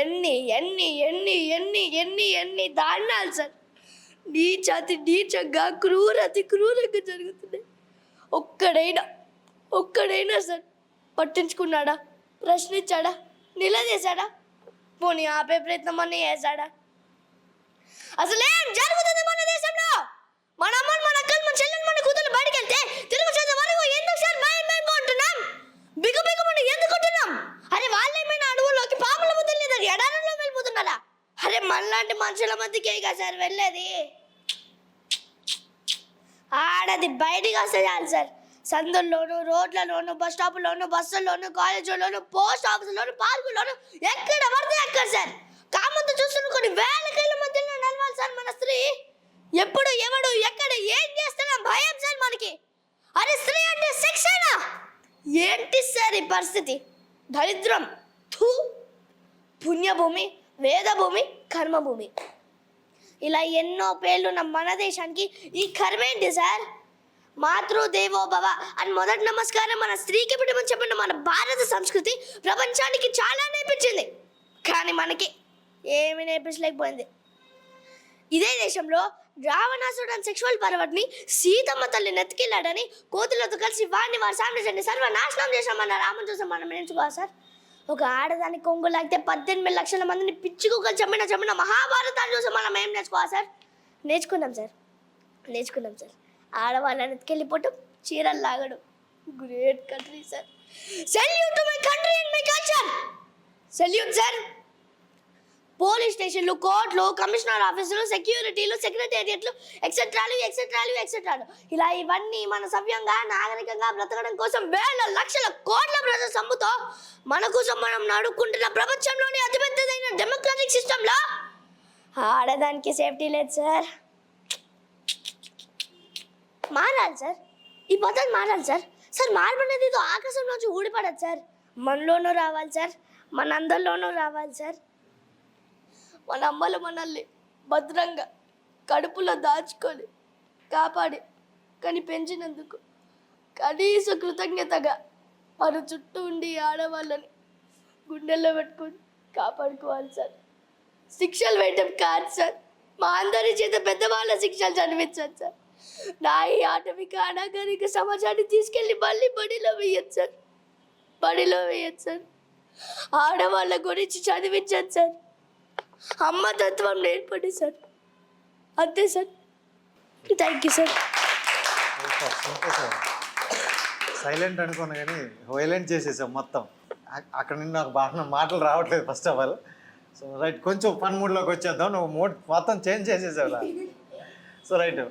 ఎన్ని ఎన్ని ఎన్ని ఎన్ని ఎన్ని ఎన్ని దారుణాలు సార్, నీచంగా క్రూరంగా జరుగుతున్నాయి. ఒక్కడైనా సార్ పట్టించుకున్నాడా? ప్రశ్నించాడా? నిలదీశాడా? పోనీ ఆపే ప్రయత్నం అన్నీ చేశాడా? అసలేం జరుగుతుంది మన దేశంలో? మన అమ్మని, మన అక్కలు, మన చెల్లెలు, మన కూతురు బయటికి వెళ్తే తిరుగు చేసే వరకు ఎందుకు సార్ భయంగా ఉంటున్నాం? బిగుమని ఎందుకు ఉంటున్నాం? అరే వాళ్ళేమైనా అడవుల్లోకి పాముల ముద్దులు లేదా ఎడారంలో వెళ్ళిపోతున్నారా? అరే మనలాంటి మనుషుల మధ్యకే కదా సార్ వెళ్ళేది. ఆడది బయటికి వస్తే చాలు సార్, సందుల్లోను, రోడ్లలోను, బస్ స్టాపుల్లోను, బస్సుల్లోను, కాలేజీల్లోను, పోస్ట్ ఆఫీసుల్లోను, పార్కుల్లోను, ఎక్కడ పడితే అక్కడ సార్ కామంతో చూస్తున్న కొన్ని వేల కళ్ళ మధ్యలో నడవాలి సార్ మన స్త్రీ. ఎప్పుడు ఎవడు ఎక్కడ ఏం చేస్తున్నా భయం సార్ మనకి. అరే స్త్రీ అంటే శిక్షణ ఏంటి సార్ ఈ పరిస్థితి? దరిద్రం. పుణ్యభూమి, వేదభూమి, కర్మభూమి, ఇలా ఎన్నో పేర్లున్న మన దేశానికి ఈ కర్మ ఏంటి సార్? మాతృదేవోభవ అని మొదటి నమస్కారం మన స్త్రీకి పెట్టమని చెప్పిన మన భారత సంస్కృతి ప్రపంచానికి చాలా నేర్పించింది. కానీ మనకి ఏమీ నేర్పించలేకపోయింది. ఇదే దేశంలో రావణాసుడు అని సెక్షువల్ పర్వట్ని సీతమ్మ తల్లి నెత్తికెళ్ళాడని కోతులతో కలిసి వాడిని వారి సామ్రాజ్యాన్ని సర్వనాశనం చేశామన్న రామని చూసాం మనం నేర్చుకోవాలి సార్. ఒక ఆడదాన్ని కొంగు లాగితే 18 లక్షల మందిని పిచ్చుకోగలు చంపిన మహాభారతాన్ని చూసాం మనం ఏం నేర్చుకోవాలి సార్? నేర్చుకున్నాం సార్. ఆడవాళ్ళని ఎత్తుకెళ్ళిపోవటం, చీరలు లాగడం. Great country sir. Salute to my country and my culture. Salute sir. Police స్టేషన్లు, కోర్టులు, కమిషనర్ ఆఫీసులు, సెక్యూరిటీలు, సెక్రటేరియట్లు, ఎక్సెట్రాలు ఇలా ఇవన్నీ మన సవ్యంగా నాగరికంగా బ్రతకడం కోసం వేల లక్షల కోట్ల ప్రజల సొమ్ముతో మన కోసం మనం నడుపుకుంటున్న ప్రపంచంలోనే అతిపెద్దదైన డెమోక్రటిక్ సిస్టంలో ఆడదానికి సేఫ్టీ లేదు సార్. మారాలి సార్, ఈ పద్ధతి మారాలి సార్. సార్ మార్పు అనేది ఏదో ఆకాశం నుంచి ఊడిపడదు సార్, మనలోనూ రావాలి సార్, మనందరిలోనూ రావాలి సార్. మన అమ్మలు మనల్ని భద్రంగా కడుపులో దాచుకొని కాపాడి కానీ పెంచినందుకు కనీస కృతజ్ఞతగా మన చుట్టూ ఉండి ఆడవాళ్ళని గుండెల్లో పెట్టుకొని కాపాడుకోవాలి సార్. శిక్షలు వేయటం కాదు సార్, మా అందరి చేత పెద్దవాళ్ళ శిక్షలు చదివించాలి సార్. నా ఈ ఆటవిక అనాగరిక సమాజాన్ని తీసుకెళ్ళి మళ్ళీ బడిలో వేయచ్చు సార్. బడిలో వేయచ్చు సార్. ఆడవాళ్ళ గురించి చదివించండి సార్. అమ్మ తత్వం నేర్పండి సార్. అంతే sir. Thank you sir. Silent అనుకున్నా కానీ వైలెంట్ చేసేసాం మొత్తం. అక్కడ నుండి నాకు బాగా మాటలు రావట్లేదు first of all. So right, కొంచెం ఫన్ మూడ్లోకి వచ్చేద్దాం. నువ్వు మూడ్ మొత్తం చేంజ్ చేసేసావు. సో రైట్,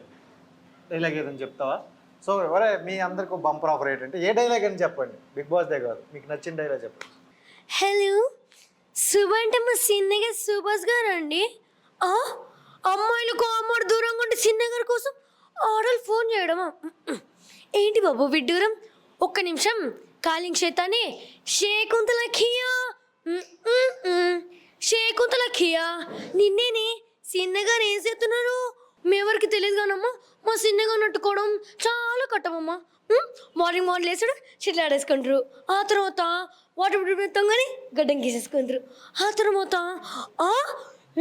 డైలాగ్ ఏదని చెప్తావా? సో ఎవరే మీ అందరికి బంపర్ ఆఫర్ ఏంటంటే ఏ డైలాగ్ అని చెప్పండి. బిగ్ బాస్ దే కాదు, మీకు నచ్చిన డైలాగ్ చెప్పండి. హలో, శుభ అంటే మా సిన్నగా సుభాష్ గారు అండి. అమ్మాయిలకు అమ్మాడు దూరంగా ఉంటే సిన్నగారి కోసం ఆడలు ఫోన్ చేయడమా? ఏంటి బాబు విడ్డూరం? ఒక్క నిమిషం. కాలింగ్ శైతాని శేకుంతల ఖియా, శేకుంతల ఖియా, నిన్నేనే సిన్నగారు ఏం చేస్తున్నారు? మేవరికి తెలియదు కానమ్మా, మా సిన్నగా నట్టుకోవడం చాలా కట్టమమ్మా. మార్నింగ్ మార్నింగ్ లేసాడు చెట్లు ఆడేసుకుంటారు. ఆ తర్వాత వాటర్ పెడతాం గడ్డం గీసేసుకుంటారు. ఆ తర్వాత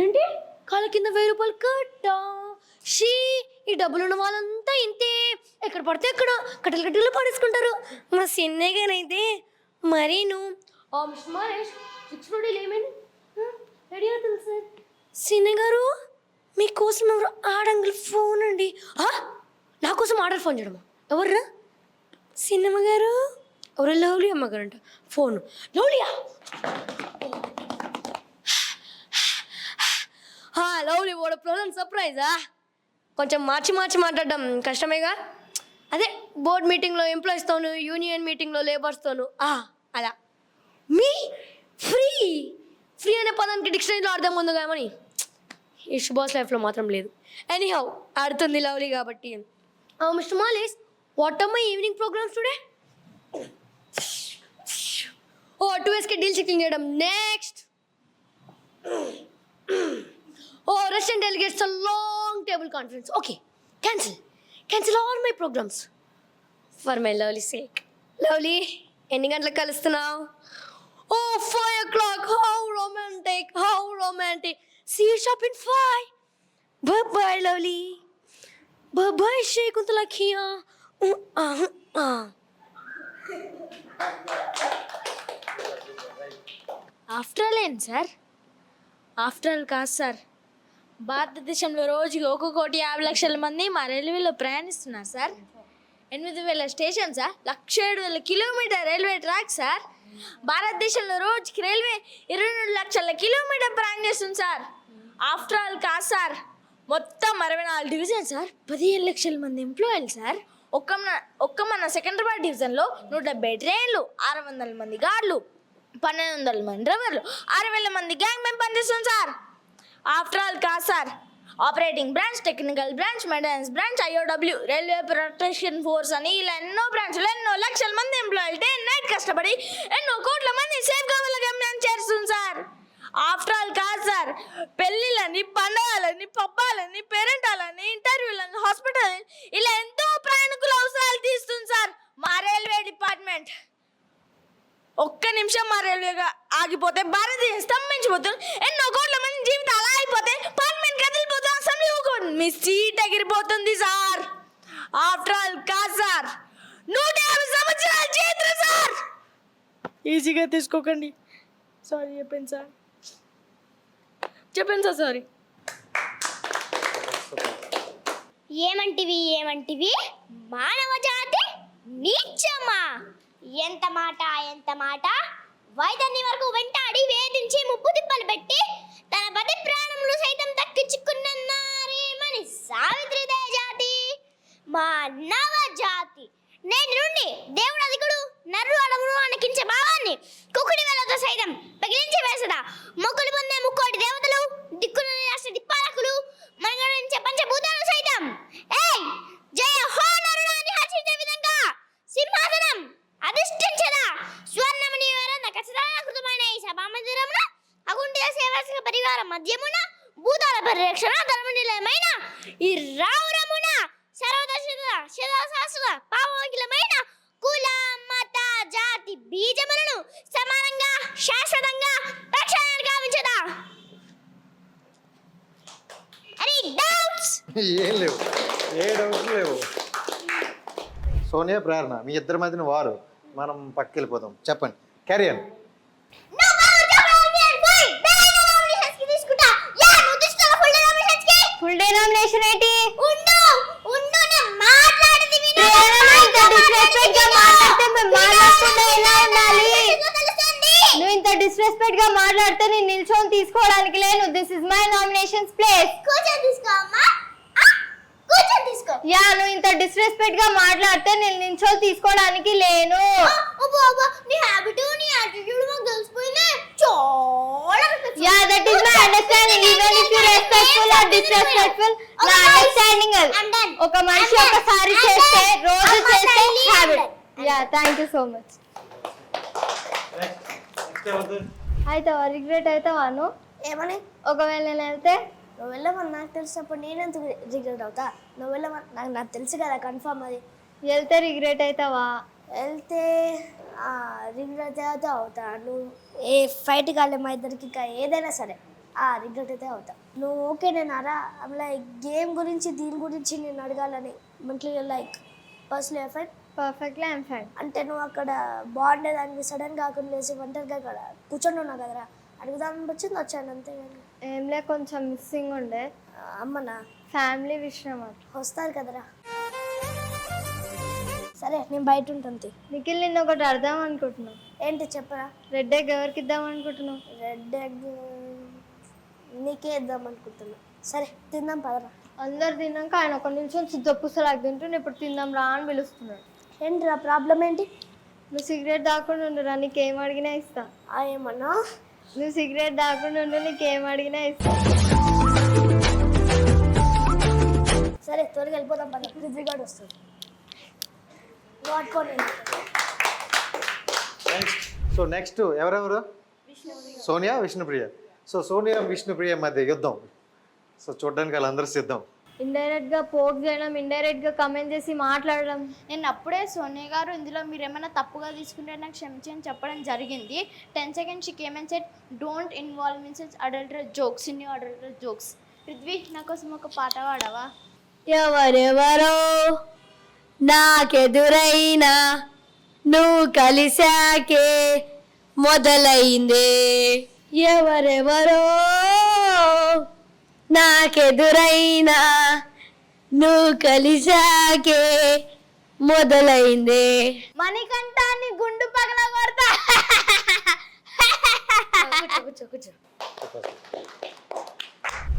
ఏంటి కాళ్ళ కింద 1000 రూపాయలు కట్ట. షీ, ఈ డబ్బులు ఉన్న వాళ్ళంతా ఇంతే, ఎక్కడ పడితే అక్కడ కట్టలు కట్టలు పడేసుకుంటారు. మా సిన్నగానైతే మరీను రెడీ అవుతుంది సార్. సిన్నగారు మీకోసం ఎవరు ఆడంగులు ఫోన్ అండి. నా కోసం ఆర్డర్ ఫోన్ చేయడమా? ఎవర్రా? సినిమా గారు ఎవరు? లవ్లీ అమ్మగారు అంట. ఫోన్ లవ్లీయా? లవ్లీ వాడు ప్రెజెంట్ సర్ప్రైజా? కొంచెం మార్చి మాట్లాడడం కష్టమేగా. అదే బోర్డ్ మీటింగ్లో ఎంప్లాయీస్తోను, యూనియన్ మీటింగ్లో లేబర్స్తోను అలా. మీ ఫ్రీ ఫ్రీ అనే పదానికి డిక్షనరీలో అర్థం ఉంది కానీ ఈ సుభాష్ లైఫ్లో మాత్రం లేదు. ఎనీహౌ ఆడుతుంది లవ్లీ కాబట్టి. మిస్టర్ మాలిస్, what are my evening programs today? 2 days deal checking చేయడం. Next Russian delegates long table conference. Okay, cancel all my programs for my lovely sake. Lovely, ఎన్ని గంటలకు కలుస్తున్నావు? 5 o'clock. How romantic. See you shop in 5. Bye lovely. Bye Shekuntala Khia. After all ఏంటి sir? After all కాదు sir, భారతదేశంలో రోజుకి 1,50,00,000 మంది మా రైల్వేలో ప్రయాణిస్తున్నారు sir. 8,000 station sir, 107,000 kilometre railway track sir. భారతదేశంలో రోజుకి రైల్వే 22 లక్షల కిలోమీటర్ ప్రయాణం చేస్తుంది సార్. ఆఫ్టర్ ఆల్ కాదు సార్, మొత్తం 64 డివిజన్ సార్, 15 లక్షల మంది ఎంప్లాయీలు సార్. ఒక్క మన సెకండ్రాబాద్ డివిజన్లో 170 ట్రైన్లు, 600 మంది గార్డులు, 1,200 మంది డ్రైవర్లు, 6,000 మంది గ్యాంగ్ మేము పనిచేస్తుంది సార్. ఆఫ్టర్ ఆల్ కాదు sir, operating branch, technical branch, maintenance branch, IOW, railway protection force అని ఇలా ఎన్నో బ్రాంచ్లు, ఎన్నో లక్షల మంది ఎంప్లాయీలు డే నైట్ కష్టపడి ఎన్నో కోట్ల మంది సేఫ్గా వాళ్ళ గమ్యాన్ని చేరుస్తుంది సార్. ఆఫ్టర్ ఆల్ కాదు సార్, పెళ్ళిళ్ళని, పండగలని, పబ్బాలని, పేరెంటాలని, ఇంటర్వ్యూలని, హాస్పిటల్ ఇలా ఎంతో ప్రయాణికుల అవసరాలు తీస్తుంది సార్ మా రైల్వే డిపార్ట్మెంట్. ఒక్క నిమిషం మా రైల్వేగా ఆగిపోతే భారతదేశం స్తంభించిపోతుంది, ఎన్నో కోట్ల మంది జీవితాలు ఆగిపోతే, పార్లమెంట్ కదిలిపోతుంది, అసెంబ్లీ మీ సీట్ ఎగిరిపోతుంది సార్. ఆఫ్టర్ ఆల్ కాదు సార్, 150 సంవత్సరాల చరిత్ర సార్. ఈజీగా తీసుకోకండి. సారీ చెప్పండి సార్, సారీ. ఏమంటివి మానవ జాతి నీచమా? ఎంత మాట వైద్యాన్ని వరకు వెంటాడి వేధించి ముప్పు తిప్పలు పెట్టి తన పతి ప్రాణములు సైతం దక్కించుకున్నారేమని సావిత్రిదే జాతి మానవ జాతి. నేటి నుండి దేవుడు అధికుడు నర్రు అడవులు అణకించే భావాన్ని కుకుడి వేలతో సైతం పగిలించి వేసదా. మొక్కులు పొందే ముక్కోటి దేవతలు, దిక్కులు రాష్ట్ర దిక్పాలకులు, మనగడించే పంచభూతాలు సైతం జయ హో నరుడా అని హర్షించే విధంగా సింహాసనం అధిష్ఠించదా. స్వర్ణముని ఖచ్చితమైన ఈ సభా మందిరమున అగుంటిల సేవక పరివార మధ్యమున భూతాల పరిరక్షణ ధర్మనిలయమైన ఈ రావురమున సర్వదర్శన పావకిలమైన కుల మత జాతి బీజములను సమానంగా శాశ్వతంగా రక్షణ గావించదా. అని డౌట్స్ ఏం లేవు. ఏ డౌట్లు లేవు. సోనియా, ప్రేరణ మీ ఇద్దరి మధ్యన వారు. మనం పక్కకి వెళ్ళిపోదాం. చెప్పండి, క్యారియర్. ఫుల్ డే నామినేషన్ ఏంటి? నువ్వు ఇంత డిస్రెస్పెక్ట్ గా మాట్లాడితే నేను నిల్చొని తీసుకోవడానికి లేను. This is my nominations place. Yeah, నువ్వు ఇంత డిస్రెస్పెక్ట్ గా మాట్లాడితే నేను నిల్చొని తీసుకోవడానికి లేను. Yeah, that is my understanding. Even if you respectful or disrespectful, నా అండర్స్టాండింగ్ అది. ఒక మనిషి ఒకసారి చేస్తే రోజు చేస్తే habit. Yeah, thank you so much. అయితే రిగ్రెట్ అవుతావాను? ఏమని? ఒకవేళ నేను వెళ్తే? నువ్వు వెళ్ళమని నాకు తెలిసినప్పుడు నేనెందుకు రిగ్రెట్ అవుతా? నువ్వు వెళ్ళమని నాకు తెలుసు కదా కన్ఫర్మ్ అది. వెళ్తే రిగ్రెట్ అవుతావా? వెళ్తే రిగ్రెట్ అయితే అవుతా. నువ్వు ఏ ఫైట్ కాలే మా ఇద్దరికి, ఇంకా ఏదైనా సరే రిగ్రెట్ అయితే అవుతా. నువ్వు ఓకే నేనారా లైక్ గేమ్ గురించి దీని గురించి నేను అడగాలని monthly like personal effect perfectly I'm fine. అంటే నువ్వు అక్కడ బాగుండేదానికి సడన్గా కాకుండా లేచి ఒంటరిగా అక్కడ కూర్చొని ఉన్నావు కదరా, అడుగుదామని వచ్చింది, వచ్చాను అంతే. ఏంలే, కొంచెం మిస్సింగ్ ఉండే. అమ్మనా? ఫ్యామిలీ విషయం అది. వస్తారు కదరా. సరే నేను బయట ఉంటుంది. నిఖిల్, నిన్న ఒకటి అర్థం అనుకుంటున్నావు. ఏంటి చెప్పరా? రెడ్ ఎగ్ ఎవరికి ఇద్దాం అనుకుంటున్నావు? రెడ్ ఎగ్ నీకే ఇద్దాం అనుకుంటున్నా. సరే తిందాం పదరా. అందరు తిన్నాక ఆయన ఒక నిమిషం సిద్ధపుసలాగా తింటుండే, ఇప్పుడు తిందాం రా అని పిలుస్తున్నాడు. ఏంటిరా ప్రాబ్లం ఏంటి? నువ్వు సిగరెట్ దాకుండా ఉండురా, నీకేం అడిగినా ఇస్తా. ఏమన్నా? నువ్వు సిగరెట్ దాకుండా ఉండు, నీకేం అడిగినా ఇస్తా. సరే త్వరగా వెళ్ళిపోదాం పద, పృథ్వీగాడు వస్తుంది. వాడుకోండి. సో నెక్స్ట్ ఎవరెవరు? సోనియా, విష్ణుప్రియ. సో సోనియా విష్ణుప్రియ మధ్య యుద్ధం. సో చూడడానికి వాళ్ళందరూ సిద్ధం. ఇండైరెక్ట్ గా పోక్ చేయడం, ఇండైరెక్ట్ గా కమెంట్ చేసి మాట్లాడడం. నేను అప్పుడే సోనియా గారు ఇందులో మీరు ఏమైనా తప్పుగా తీసుకుంటే నాకు క్షమించని చెప్పడం జరిగింది. 10 seconds she came and said don't involve in such adulterous jokes in your adulterous jokes. Prithvi, నా కోసం ఒక పాట పాడవా? ఎవరెవరో నాకెదురైనా నువ్వు కలిసాకే మొదలైందే. ఎవరెవరో నాకెదురైనా నువ్వు కలిసాకే మొదలైందే. మణికంఠాన్ని గుండు పగల కొడతా. కూర్చో.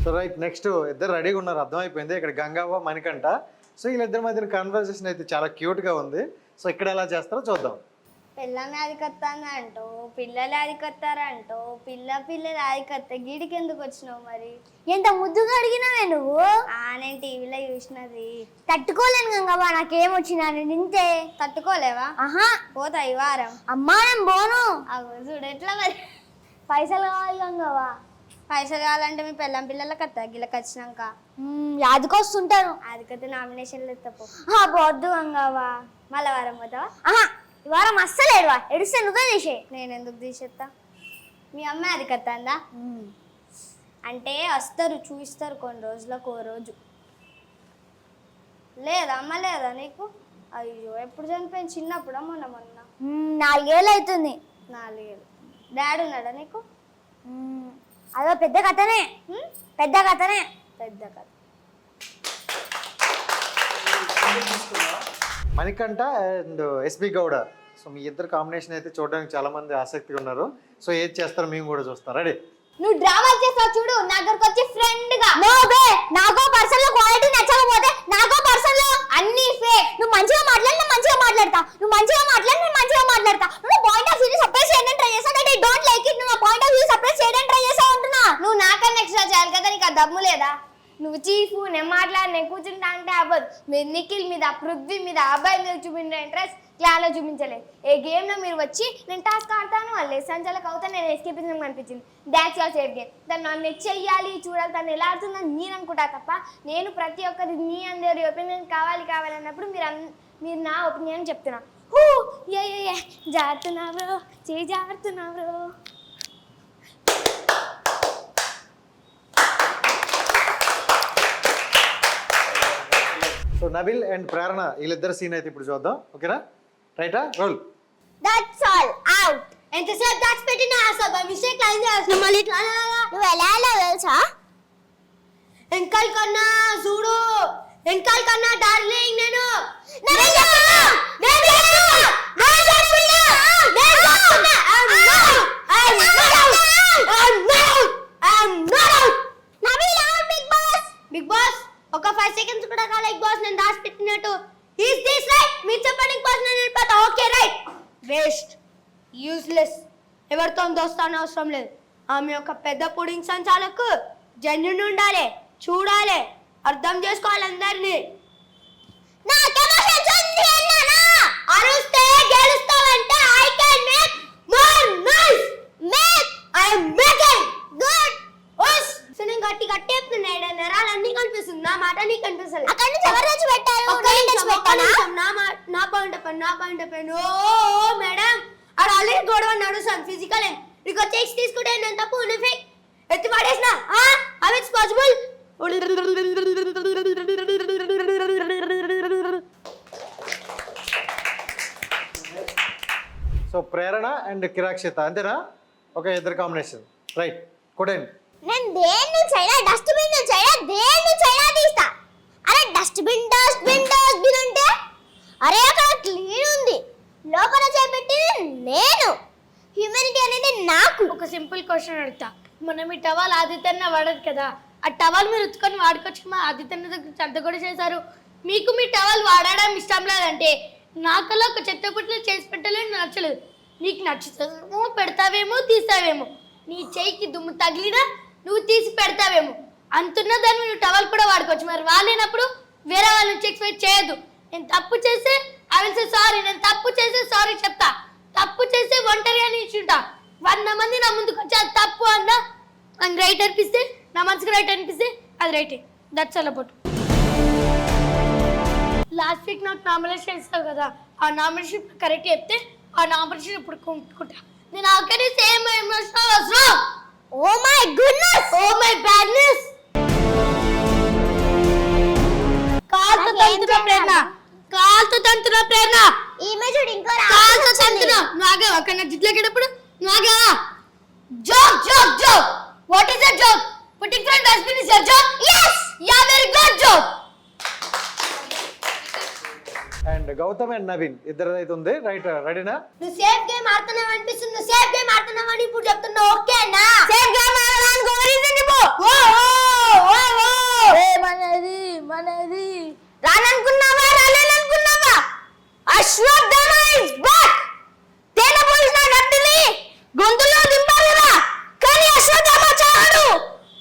సో రైట్, నెక్స్ట్ ఇద్దరు రెడీగా ఉన్నారు, అర్థమైపోయింది. ఇక్కడ గంగవ్వ, మణికంఠ. సో వీళ్ళిద్దరి మధ్యన కన్వర్సేషన్ అయితే చాలా క్యూట్గా ఉంది. సో ఇక్కడ ఎలా చేస్తారో చూద్దాం. పిల్లని అది కత్తాను అంటూ, పిల్లలు అది కత్తారంటూ, పిల్లలు అది కత్త. గిడికి ఎందుకు వచ్చినావు మరి? ఎంత ముద్దుగా అడిగినావే నువ్వు. నేను టీవీలో చూసినది. తట్టుకోలేను గంగవ్వ, నాకేం వచ్చినా నింతే. తట్టుకోలేవా? ఆహా, పోతా ఈ వారం. అమ్మా నేను పోను. చూడు ఎట్లా మరి. పైసలు కావాలి గంగవ్వ. పైసలు కావాలంటే మీ పిల్లల కత్త గిళ్ళకి వచ్చినాక యాదకొస్తుంటాను. అది కత్త నామినేషన్లు ఎత్తపో. పోద్దు గంగవ్వ. మళ్ళా వారం పోతావా? ఆహా, ఈ వారం అస్సలు ఏడవా. ఎడిస్తే నువ్వే తీసే. నేను ఎందుకు తీసేస్తా? మీ అమ్మ అది కత్తందా? అంటే వస్తారు, చూపిస్తారు కొన్ని రోజులకు. ఓ రోజు లేదా అమ్మ? లేదా నీకు? అయ్యో, ఎప్పుడు చనిపోయింది? చిన్నప్పుడు మొన్న 4 ఏళ్ళు అవుతుంది. 4 ఏళ్ళు. డాడీ ఉన్నాడా నీకు? అదో పెద్ద కథనే. పెద్ద కథ. Manikanta and SB Gowda. So మీ ఇద్దరు కాంబినేషన్ అయితే చూడడానికి చాలా మంది ఆసక్తిగా ఉన్నారు. సో ఏది చేస్తారో మేము కూడా చూస్తాం. రెడీ? నువ్వు డ్రామా చేస్తావు చూడు, నా దగ్గరకు వచ్చి ఫ్రెండ్ గా. నాకో పర్సన్ లో క్వాలిటీ నచ్చకపోతే నాకో పర్సన్ లో అన్ని ఫేక్. నువ్వు మంచిగా మాట్లాడి నేను మంచిగా మాట్లాడతా. నువ్వు మంచిగా మాట్లాడి నేను మంచిగా మాట్లాడతా. నువ్వు పాయింట్ ఆఫ్ వ్యూ సర్ప్రైజ్ చేయడానికి ట్రై చేస్తా. That I don't like it. నువ్వు పాయింట్ ఆఫ్ వ్యూ సర్ప్రైజ్ చేయడానికి ట్రై చేస్తా ఉంటున్నా. నువ్వు నాకన్నా ఎక్స్ట్రా చేయాలి కదా, నీకు ఆ దమ్ము లేదా? నువ్వు చీఫ్, నేను మాట్లాడి నేను కూర్చుంటా అంటే అవ్వదు. మీరు నిఖిల్ మీద, పృథ్వీ మీద, అబ్బాయి మీద చూపించిన ఇంట్రెస్ట్ క్లాన్లో చూపించలేదు. ఏ గేమ్లో మీరు వచ్చి నేను టాస్క్ ఆడతాను, వాళ్ళు సంచాలకు అవుతాను, నేను ఎస్కేపిజం అనిపించింది. That's your safe game. దాన్ని నన్ను చెయ్యాలి, చూడాలి, తను ఎలా ఆడుతుందని నేను అనుకుంటా తప్ప, నేను ప్రతి ఒక్కరి మీ అందరి ఒపీనియన్ కావాలి అన్నప్పుడు మీరు నా ఒపీనియన్ చెప్తున్నా. జారుతున్నావు, జారుతున్నావు. సో నబిల్ అండ్ ప్రేరణ వీళ్ళిద్దరు సీన్ అయితే ఇప్పుడు చూద్దాం. ఓకేనా? రైటా? రోల్. That's all out. ఎంతసేపు దాచిపెట్టినా అసలు బై మిస్టేక్ లైన్ చేసిన మళ్ళీ ఇట్లా నువ్వు ఎలా తెలుసా? వెంకల్ కన్నా చూడు, వెంకల్ కన్నా డార్లింగ్ నేను బిగ్ బాస్ ఒక 5 seconds కూడా కాలేదు బాస్ నేను దాచిపెట్టినట్టు. Is this right? మీరు చెప్పండి బాస్, నేను వెళ్ళిపోతా. Okay right. వేస్ట్, యూస్లెస్, ఎవరితో దోస్తాను అవసరం లేదు. ఆమె ఒక పెద్ద పుడింగ్ సంచాలకు జెన్యున్ ఉండాలి, చూడాలి, అర్థం చేసుకోవాలి అందరినీ. అరుస్తే గెలుస్తావంటే I can make more noise. I am making good ఓస్. సో నేను గట్టి చెప్తున్నా, నరాలన్నీ కనిపిస్తుంది, నా మాట నీకు కనిపిస్తలేదు. అక్కడ నుంచి ఎవరు తెచ్చి పెట్టారు? నా పాయింట్ చెప్పాను. ఓ మేడం, అది ఆల్రెడీ గొడవ నడుస్తాను ఫిజికల్. నీకు వచ్చి ఎక్స్ తీసుకుంటే నేను తప్పు ఎత్తి పడేసిన. How it's possible? So Prerana and కిరాక్షిత అంతేనా? ఓకే, ఇద్దరు కాంబినేషన్. రైట్, కొట్టండి. నేను దేని నుంచి అయినా డస్ట్బిన్ నుంచి అయినా దేని నుంచి అయినా తీస్తా. అరే డస్ట్బిన్ అంటే అరే అక్కడ క్లీన్ ఉంది, లోపల చేపెట్టి నేను. హ్యూమనిటీ అనేది నాకు. ఒక సింపుల్ క్వశ్చన్ అడుగుతా. మనం ఈ టవల్ ఆదిత్యన్న వాడదు కదా, ఆ టవల్ మీరు ఉతుకొని వాడుకోవచ్చు. మా ఆదిత్యన్న దగ్గర చెత్త కూడా చేశారు. మీకు మీ టవల్ వాడడం ఇష్టం లేదంటే నాకల్లా ఒక చెత్త పుట్టలు చేసి పెట్టలేదు, నచ్చలేదు. నీకు నచ్చుతుందేమో పెడతావేమో, తీస్తావేమో. నీ చేయికి దుమ్ము తగిలినా నువ్వు తీసి పెడతావేమో. అంతున్న దాన్ని నువ్వు టవల్ కూడా వాడుకోవచ్చు. మరి వాళ్ళేనప్పుడు వేరే వాళ్ళ నుంచి ఎక్స్పెక్ట్ చేయొద్దు. నేను తప్పు చేస్తే ఐ విల్ సే సారీ, నేను తప్పు చేస్తే సారీ చెప్తా. తప్పు చేస్తే ఒంటరిగా నిల్చుంటా. 100 మంది నా ముందుకు వచ్చి అది తప్పు అన్నా నాకు రైట్ అనిపిస్తే, నా మనసుకు రైట్ అనిపిస్తే అది రైటే. That's all about. Last week నాకు నామినేషన్ ఇస్తావు కదా, ఆ నామినేషన్ కరెక్ట్ చెప్తే ఆ నామినేషన్ ఇప్పుడు కొనుక్కుంటా. నేను ఆఖరి సేమ్ ఎమోషనల్ అవసరం. Oh my goodness, oh my badness. కాల్తో తంతున ప్రేరణ, ఈమె చూడు ఇంకో కాల్తో తంతున. నాగా అక్కడ నా జిట్లకేటప్పుడు Naga joke. What is a joke? Putting front dustbin is a joke? Yes. Yeah, very good joke. And Gautam and Naveen ఇద్దరు అయితే ఉంది. రైట్, రెడీనా? నువ్వు సేఫ్ గేమ్ ఆడుతున్నావు అనిపిస్తుంది. నువ్వు సేఫ్ గేమ్ ఆడుతున్నావు అని ఇప్పుడు చెప్తున్నావు. ఓకే అన్నా? సేఫ్ గేమ్ ఆడడానికి ఒక రీజన్ ఇవ్వు. మనది రాననుకున్నావా, రాలేననుకున్నావా? Ashwatthama is back. తేనె పోసిన గడ్డిని గొంతులో దింపాలిరా, కానీ అశ్వత్థామ చాడు.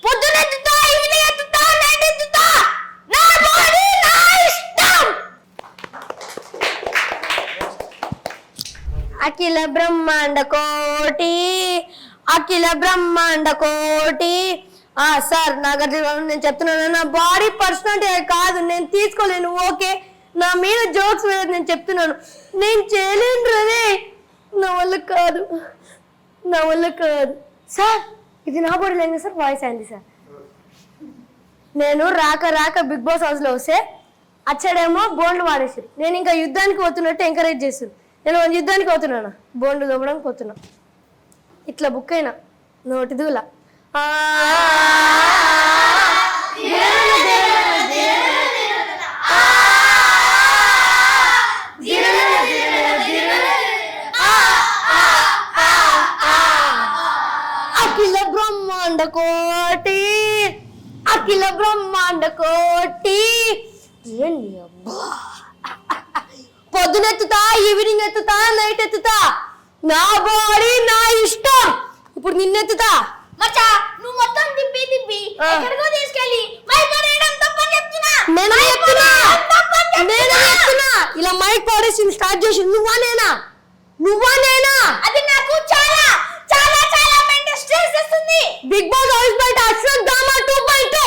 పొద్దునెత్తుతా, ఈవినింగ్ ఎత్తుతా, నైట్ ఎత్తుతా. నా బాడీ నా ఇష్టం. అఖిల బ్రహ్మాండ కోటి, అఖిల బ్రహ్మాండ కోటి. సార్ నాకు అట్లా నేను చెప్తున్నాను, నా బాడీ పర్సనాలిటీ కాదు, నేను తీసుకోలేను. ఓకే, నా మీద జోక్స్ మీద నేను చెప్తున్నాను. నేను చేయలేను రే, నా వల్ల కాదు. సార్ ఇది నా బాడీ లేదు సార్, వాయిస్ అయింది సార్. నేను రాక బిగ్ బాస్ హౌస్లో వస్తే అచ్చడేమో బోండ్లు వాడేసారు. నేను ఇంకా యుద్ధానికి పోతున్నట్టు ఎంకరేజ్ చేస్తుంది. నేను యుద్ధానికి పోతున్నాను, బోండ్లు దొమ్మడానికి పోతున్నా. ఇట్లా బుక్ అయినా నోటి దూల. అఖిల బ్రహ్మాండ కోటి, అఖిల బ్రహ్మాండ కోటి. ఏంటి అబ్బా, పొద్దునెత్తుతా, ఈవినింగ్ ఎత్తుతా, నైట్ ఎత్తుతా. నా బాడీ నా ఇష్టం. ఇప్పుడు నిన్నెత్తుతా. మచ్చా నువ్వు మొత్తం తిప్పి ఎక్కడికో తీసుకెళ్ళి మైక్ పడేయడం తప్పని చెప్తున్నా. నేనే చెప్తున్నా. ఇలా మైక్ పడేసి స్టార్ట్ చేసి నువ్వా నేనా? అది నాకు చాలా చాలా చాలా మెంటల్ స్ట్రెస్ ఇస్తుంది. బిగ్ బాస్ హౌస్ బయట అశ్వత్థామ 2.2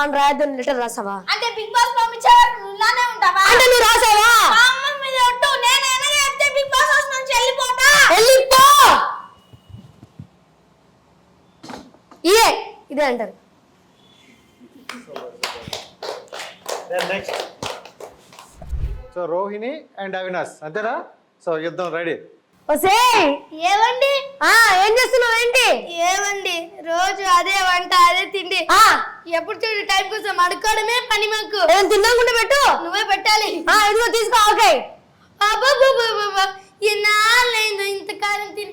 అని రాయద్దని లెటర్ రాసావా? అంటే బిగ్ బాస్ పంపించావా, నువ్వులానే ఉంటావా? అంటే నువ్వు రాసావా? అమ్మ మీద ఒట్టు. నేను ఏమైనా చెప్తే బిగ్ బాస్ హౌస్ నుంచి వెళ్ళిపో. ఇదే అంటారు. Next so Rohini and Avinash అంతేనా? సో యుద్ధం రెడీ. ఏవండి ఏం చేస్తున్నావు ఏంటి? ఏవండి రోజు అదే వంట అదే తిండి, ఎప్పుడు చూడు టైం కోసం అడుక్కోవడమే పని మాకు. తిన్నాకుండా పెట్టు, నువ్వే పెట్టాలి. ఇదిగో తీసుకో. ఓకే. ఎన్నాళ్ళైందో ఇంతకాలం తిని,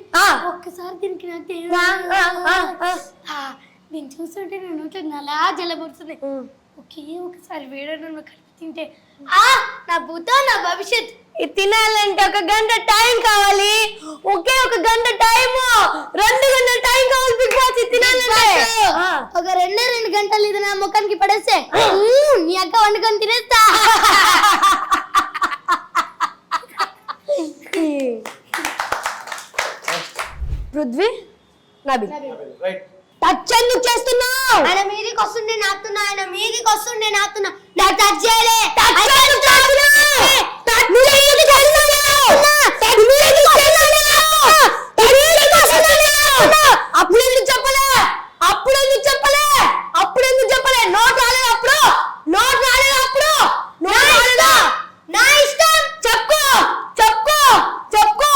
ఒక్కసారి తినికి నేను చూస్తుంటే నా నోట్లో నలా జలబడుతుంది. ఒకే ఒకసారి వేడన్నం కలిపి తింటే నా భూతో నా భవిష్యత్. ఇది తినాలంటే 1 గంట టైం కావాలి. ఒకే 1 గంట టైం, 2 గంటల టైం కావాలి బిగ్ బాస్ తినాలంటే. ఒక 2 గంటలు ఇది నా ముఖానికి పడేస్తే నీ అక్క వండుకొని తినేస్తా. పృథ్వీ, నబిల్, రైట్. టచ్ ఎందుకు చేస్తున్నావు? ఆయన మీదికి వస్తుండే నాకుతున్నా, ఆయన మీదికి వస్తుండే నాకుతున్నా. నా టచ్ చేయలే. అప్పుడెందుకు చెప్పలే? అప్పుడెందుకు చెప్పలే? అప్పుడెందుకు చెప్పలే? నోట్ రాలేదు అప్పుడు, నోట్ రాలేదు అప్పుడు, నోట్ రాలేదా? నా ఇష్టం. చెప్పుకో చెప్పుకో చెప్పుకో.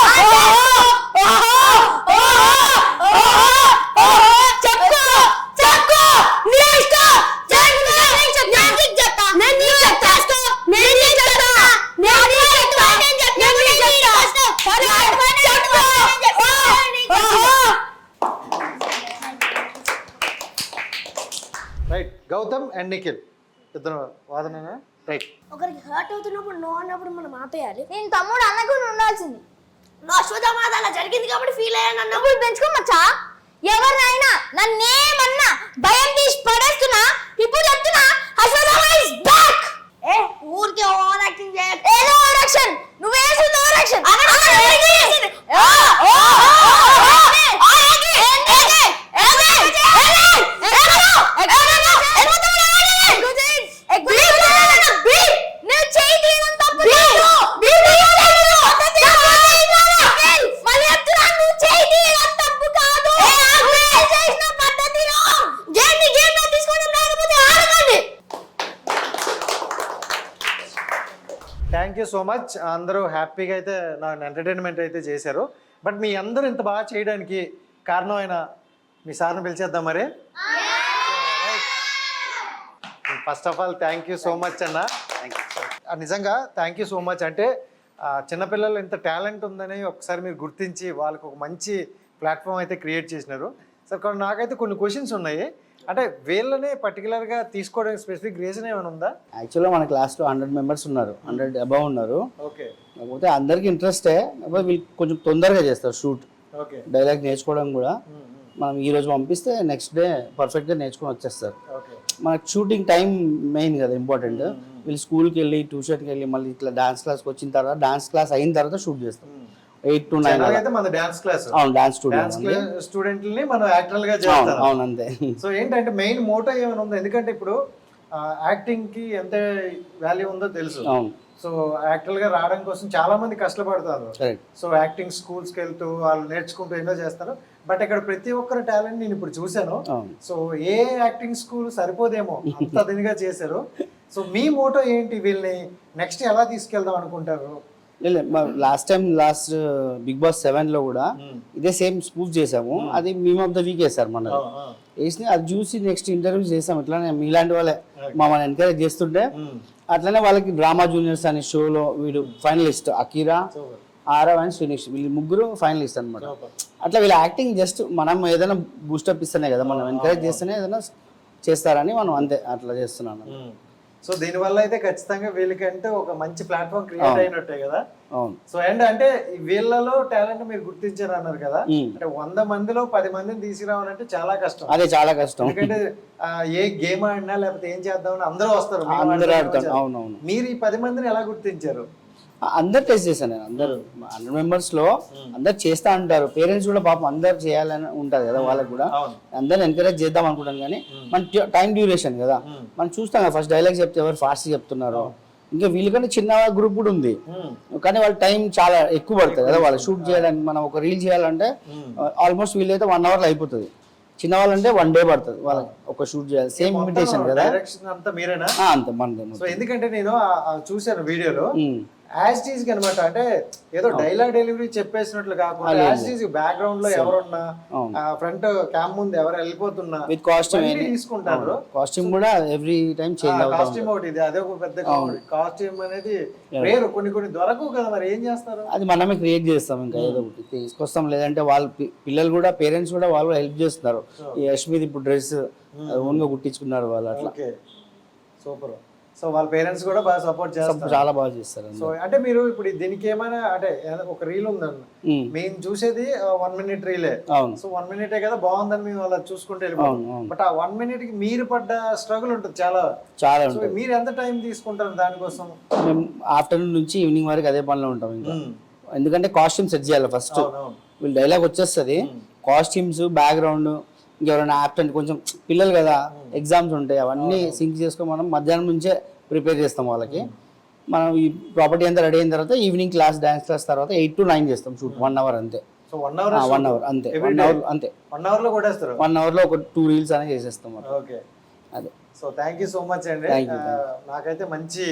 రైట్. గౌతమ్ అండ్ నిఖిల్ ఇద్దరు వాదన. రైట్. ఒకరికి హర్ట్ అవుతున్నప్పుడు నో అన్నప్పుడు మనం ఆపేయాలి. నేను తమ్ముడు అన్నకుండా ఉండాల్సింది. నా అశ్వథమాత అలా జరిగింది కాబట్టి ఫీల్ అయ్యాను అన్నప్పుడు పెంచుకోమచ్చా. ఎవరినైనా నన్నేమన్నా భయం తీసి పడేస్తున్నా. ఇప్పుడు చెప్తున్నా అశ్వథమా ఇస్ బ్యాక్. ఊరికే ఓవర్ యాక్టింగ్ చేయ. ఏదో ఓవర్ యాక్షన్ నువ్వు వేసింది over action. Thank you so much. అందరూ హ్యాపీగా అయితే నా ఎంటర్టైన్మెంట్ అయితే చేశారు. బట్ మీ అందరూ ఇంత బాగా చేయడానికి కారణం అయిన మీ సార్ని పిలిచేద్దాం మరి. First of all thank you so much అన్న. నిజంగా థ్యాంక్ యూ సో మచ్. అంటే చిన్నపిల్లలు ఇంత టాలెంట్ ఉందని ఒకసారి మీరు గుర్తించి వాళ్ళకు ఒక మంచి ప్లాట్ఫామ్ అయితే క్రియేట్ చేసినారు. సార్ నాకైతే కొన్ని క్వశ్చన్స్ ఉన్నాయి. అంటే వీళ్ళనే పర్టికులర్గా తీసుకోవడానికి స్పెసిఫిక్ రీజన్ ఏమైనా ఉందా? యాక్చువల్గా మన క్లాస్లో 100 మెంబర్స్ ఉన్నారు, 100 అబవ్ ఉన్నారు. ఓకే. కాకపోతే అందరికీ ఇంట్రెస్టే, కాకపోతే వీళ్ళు కొంచెం తొందరగా చేస్తారు షూట్. ఓకే. డైలాగ్ నేర్చుకోవడం కూడా మనం ఈ రోజు పంపిస్తే నెక్స్ట్ డే పర్ఫెక్ట్గా నేర్చుకొని వచ్చేస్తారు. ఓకే. మనకు షూటింగ్ టైం మెయిన్ కదా ఇంపార్టెంట్. వీళ్ళు స్కూల్కి వెళ్ళి ట్యూషన్కి వెళ్ళి మళ్ళీ ఇట్లా డాన్స్ క్లాస్కి వచ్చిన తర్వాత డాన్స్ క్లాస్ అయిన తర్వాత షూట్ చేస్తాం. 8 to 9 అయితే మన డాన్స్ క్లాస్. అవును, డాన్స్ స్టూడెంట్ని మనం యాక్టర్లుగా చేస్తాం. అవును, అంతే. సో ఏంటంటే మెయిన్ మోటో ఏమైనా ఉందో, ఎందుకంటే ఇప్పుడు యాక్టింగ్ కి ఎంత వాల్యూ ఉందో తెలుసు. అవును. సో యాక్టర్లుగా రావడం కోసం చాలా మంది కష్టపడతారు. సో యాక్టింగ్ స్కూల్స్కి వెళ్తూ వాళ్ళు నేర్చుకుంటూ ఎన్నో చేస్తారు. బట్ ఇక్కడ ప్రతి ఒక్కరి టాలెంట్ నేను ఇప్పుడు చూశాను. సో ఏ యాక్టింగ్ స్కూల్ సరిపోదేమో అంత దీనిగా చేశారు. సో మీ మోటో ఏంటి? వీళ్ళని నెక్స్ట్ ఎలా తీసుకెళ్దాం అనుకుంటారు? లాస్ట్ బిగ్ బాస్ 7 లో కూడా ఇదే సేమ్ స్పూఫ్ చేసాము. అది మేము ఆఫ్ ద వీక్ వేసారు మన వేసి, అది చూసి నెక్స్ట్ ఇంటర్వ్యూస్ చేసాం. ఇట్లానే మీలాంటి వాళ్ళే మమ్మల్ని ఎంకరేజ్ చేస్తుంటే అట్లనే వాళ్ళకి డ్రామా జూనియర్స్ అనే షోలో వీడు ఫైనలిస్ట్ అకీరా, ఆరవ్ అండ్ శ్రీనిష్, వీళ్ళు 3 ఫైనలిస్ట్ అనమాట. అట్లా వీళ్ళ యాక్టింగ్ జస్ట్ మనం ఏదైనా బూస్టప్ ఇస్తేనే కదా, మనం ఎంకరేజ్ చేస్తేనే ఏదైనా చేస్తారని మనం అంతే అట్లా చేస్తున్నాను. సో దీనివల్ల అయితే ఖచ్చితంగా వీళ్ళకంటే ఒక మంచి ప్లాట్ఫామ్ క్రియేట్ అయినట్టే కదా. అవును. సో అండ్ అంటే వీళ్ళలో టాలెంట్ మీరు గుర్తించారు అన్నారు కదా. అంటే 100 మందిలో 10 మందిని తీసుకురావాలంటే చాలా కష్టం. అదే చాలా కష్టం. ఎందుకంటే ఏ గేమ్ ఆడినా లేకపోతే ఏం చేద్దామని అందరూ వస్తారు. అవునవును. మీరు ఈ 10 మందిని ఎలా గుర్తించారు? అందరు టెస్ట్ చేశాను నేను. అందరూ 100 మెంబర్స్ లో అందరు చేస్తా ఉంటారు. పేరెంట్స్ కూడా పాపం అందరు చేయాలని ఉంటది కదా వాళ్ళకి కూడా. అందరు ఎంకరేజ్ చేద్దాం అనుకుంటాను కానీ మన టైం డ్యూరేషన్ కదా, మనం చూస్తాం కదా ఫస్ట్ డైలాగ్ చెప్తే ఎవరు ఫాస్ట్ చెప్తున్నారు. ఇంకా వీళ్ళకంటే చిన్న గ్రూప్ కూడా ఉంది కానీ వాళ్ళ టైం చాలా ఎక్కువ పడుతుంది కదా వాళ్ళు షూట్ చేయడానికి. మనం ఒక రీల్ చేయాలంటే ఆల్మోస్ట్ వీళ్ళైతే 1 hour లో అయిపోతుంది. చిన్న వాళ్ళంటే 1 day పడుతుంది వాళ్ళకి ఒక షూట్ చేయాలి. సేమ్ ఇమిటేషన్ కదా. డైరెక్షన్ అంతా మీరేనా? అంతే మనదే. సో ఎందుకంటే నేను చూసాను వీడియోలో యాజ్ టీజ్ అనమాట, అంటే ఏదో డైలాగ్ డెలివరీ చెప్పేసినట్లు కాకుండా యాజ్ టీజ్ బ్యాక్గ్రౌండ్ లో ఎవరున్నా ఫ్రంట్ క్యామ్ ముందు ఎవరు వెళ్ళిపోతున్నా విత్ కాస్ట్యూమ్ తీసుకుంటారు. కాస్ట్యూమ్ కూడా ఎవ్రీ టైం చేంజ్ అవుతుంది. కాస్ట్యూమ్ ఒకటి ఇది, అదే ఒక పెద్ద కాస్ట్యూమ్ అనేది వేరు, కొన్ని దొరకవు కదా, మరి ఏం చేస్తారు? అది మనమే క్రియేట్ చేస్తాం, ఇంకా ఏదో ఒకటి తీసుకొస్తాం. లేదంటే వాళ్ళ పిల్లలు కూడా, పేరెంట్స్ కూడా వాళ్ళు హెల్ప్ చేస్తున్నారు. ఈ యష్మిది ఇప్పుడు డ్రెస్ ఓన్గా కుట్టించుకున్నారు వాళ్ళు అట్లా. Okay, super. సో వాళ్ళ పేరెంట్స్ కూడా బాగా సపోర్ట్ చేస్తారు, చాలా బాగా చేస్తారు. సో అంటే మీరు ఇప్పుడు దీనికి ఏమైనా అంటే ఒక రీల్ ఉందండి, మేము చూసేది 1 minute రీలే. అవును. సో 1 minute కదా, బాగుందని మేము అలా చూసుకుంటే వెళ్ళిపోతాం. బట్ ఆ 1 minute కి మీరు పడ్డ స్ట్రగుల్ ఉంటుంది చాలా. సో మీరు ఎంత టైం తీసుకుంటారు దానికోసం? మేము ఆఫ్టర్నూన్ నుంచి ఈవినింగ్ వరకు అదే పనిలో ఉంటాం ఇంకా. ఎందుకంటే కాస్ట్యూమ్ సెట్ చేయాలి ఫస్ట్. వీళ్ళు డైలాగ్ వచ్చేస్తుంది, కాస్ట్యూమ్స్, బ్యాక్గ్రౌండ్, ఇంకెవరైనా యాప్టెంట్, కొంచెం పిల్లలు కదా ఎగ్జామ్స్ ఉంటాయి, అవన్నీ సింక్ చేసుకొని మనం మధ్యాహ్నం నుంచే ప్రిపేర్ చేస్తాం వాళ్ళకి. మనం ఈ ప్రాపర్టీ అంతా రెడీ అయిన తర్వాత ఈవినింగ్ క్లాస్, డాన్స్ క్లాస్ తర్వాత 8 to 9 చేస్తాం షూట్. 1 hour అంతే. సో 1 hour 1 hour అంతే. 1 hour అంతే. 1 hour లో కొట్టేస్తారు. 1 hour లో ఒక 2 reels అనేది చేసేస్తాం. ఓకే, అదే. So thank you so much అండి. Thank you. నాకైతే మంచి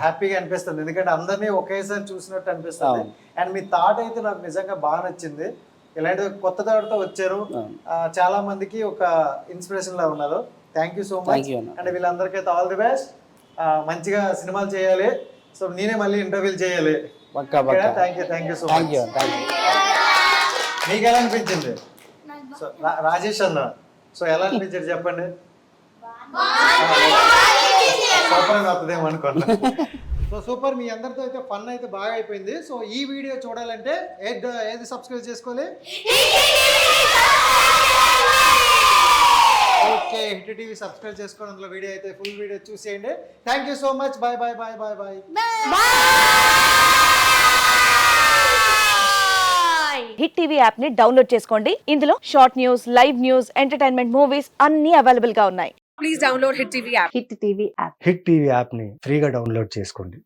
హ్యాపీగా అనిపిస్తుంది, ఎందుకంటే అందరినీ ఒకేసారి చూసినట్టు అనిపిస్తుంది. అండ్ మీ థాట్ అయితే నాకు నిజంగా బాగా నచ్చింది. ఇలాంటి కొత్త థాట్తో వచ్చారు, చాలా మందికి ఒక ఇన్స్పిరేషన్ లా ఉన్నారు. Thank you so much. And వీళ్ళందరికీ అయితే ఆల్ ది బెస్ట్. మంచిగా సినిమాలు చేయాలి. సో నేనే మళ్ళీ ఇంటర్వ్యూలు చేయాలి. Thank you so much. మీకు ఎలా అనిపించింది? సో రాజేష్ అన్న, సో ఎలా అనిపించింది చెప్పండి. సూపర్ అని వస్తుందేమో అనుకోండి. సో సూపర్, మీ అందరితో అయితే ఫన్ అయితే బాగా అయిపోయింది. సో ఈ వీడియో చూడాలంటే ఏది సబ్స్క్రైబ్ చేసుకోవాలి? ఓకే, హిట్ టీవీ సబ్స్క్రైబ్ చేసుకోండి. అందులో వీడియో అయితే ఫుల్ వీడియో చూసేయండి. Thank you so much. Bye bye bye bye bye. Hit TV app ని డౌన్లోడ్ చేసుకోండి. ఇందులో short news, live news, entertainment movies అన్ని అవైలబుల్ గా ఉన్నాయి. Please download hit TV app. Hit TV app. Hit TV యాప్ని ఫ్రీగా download చేసుకోండి.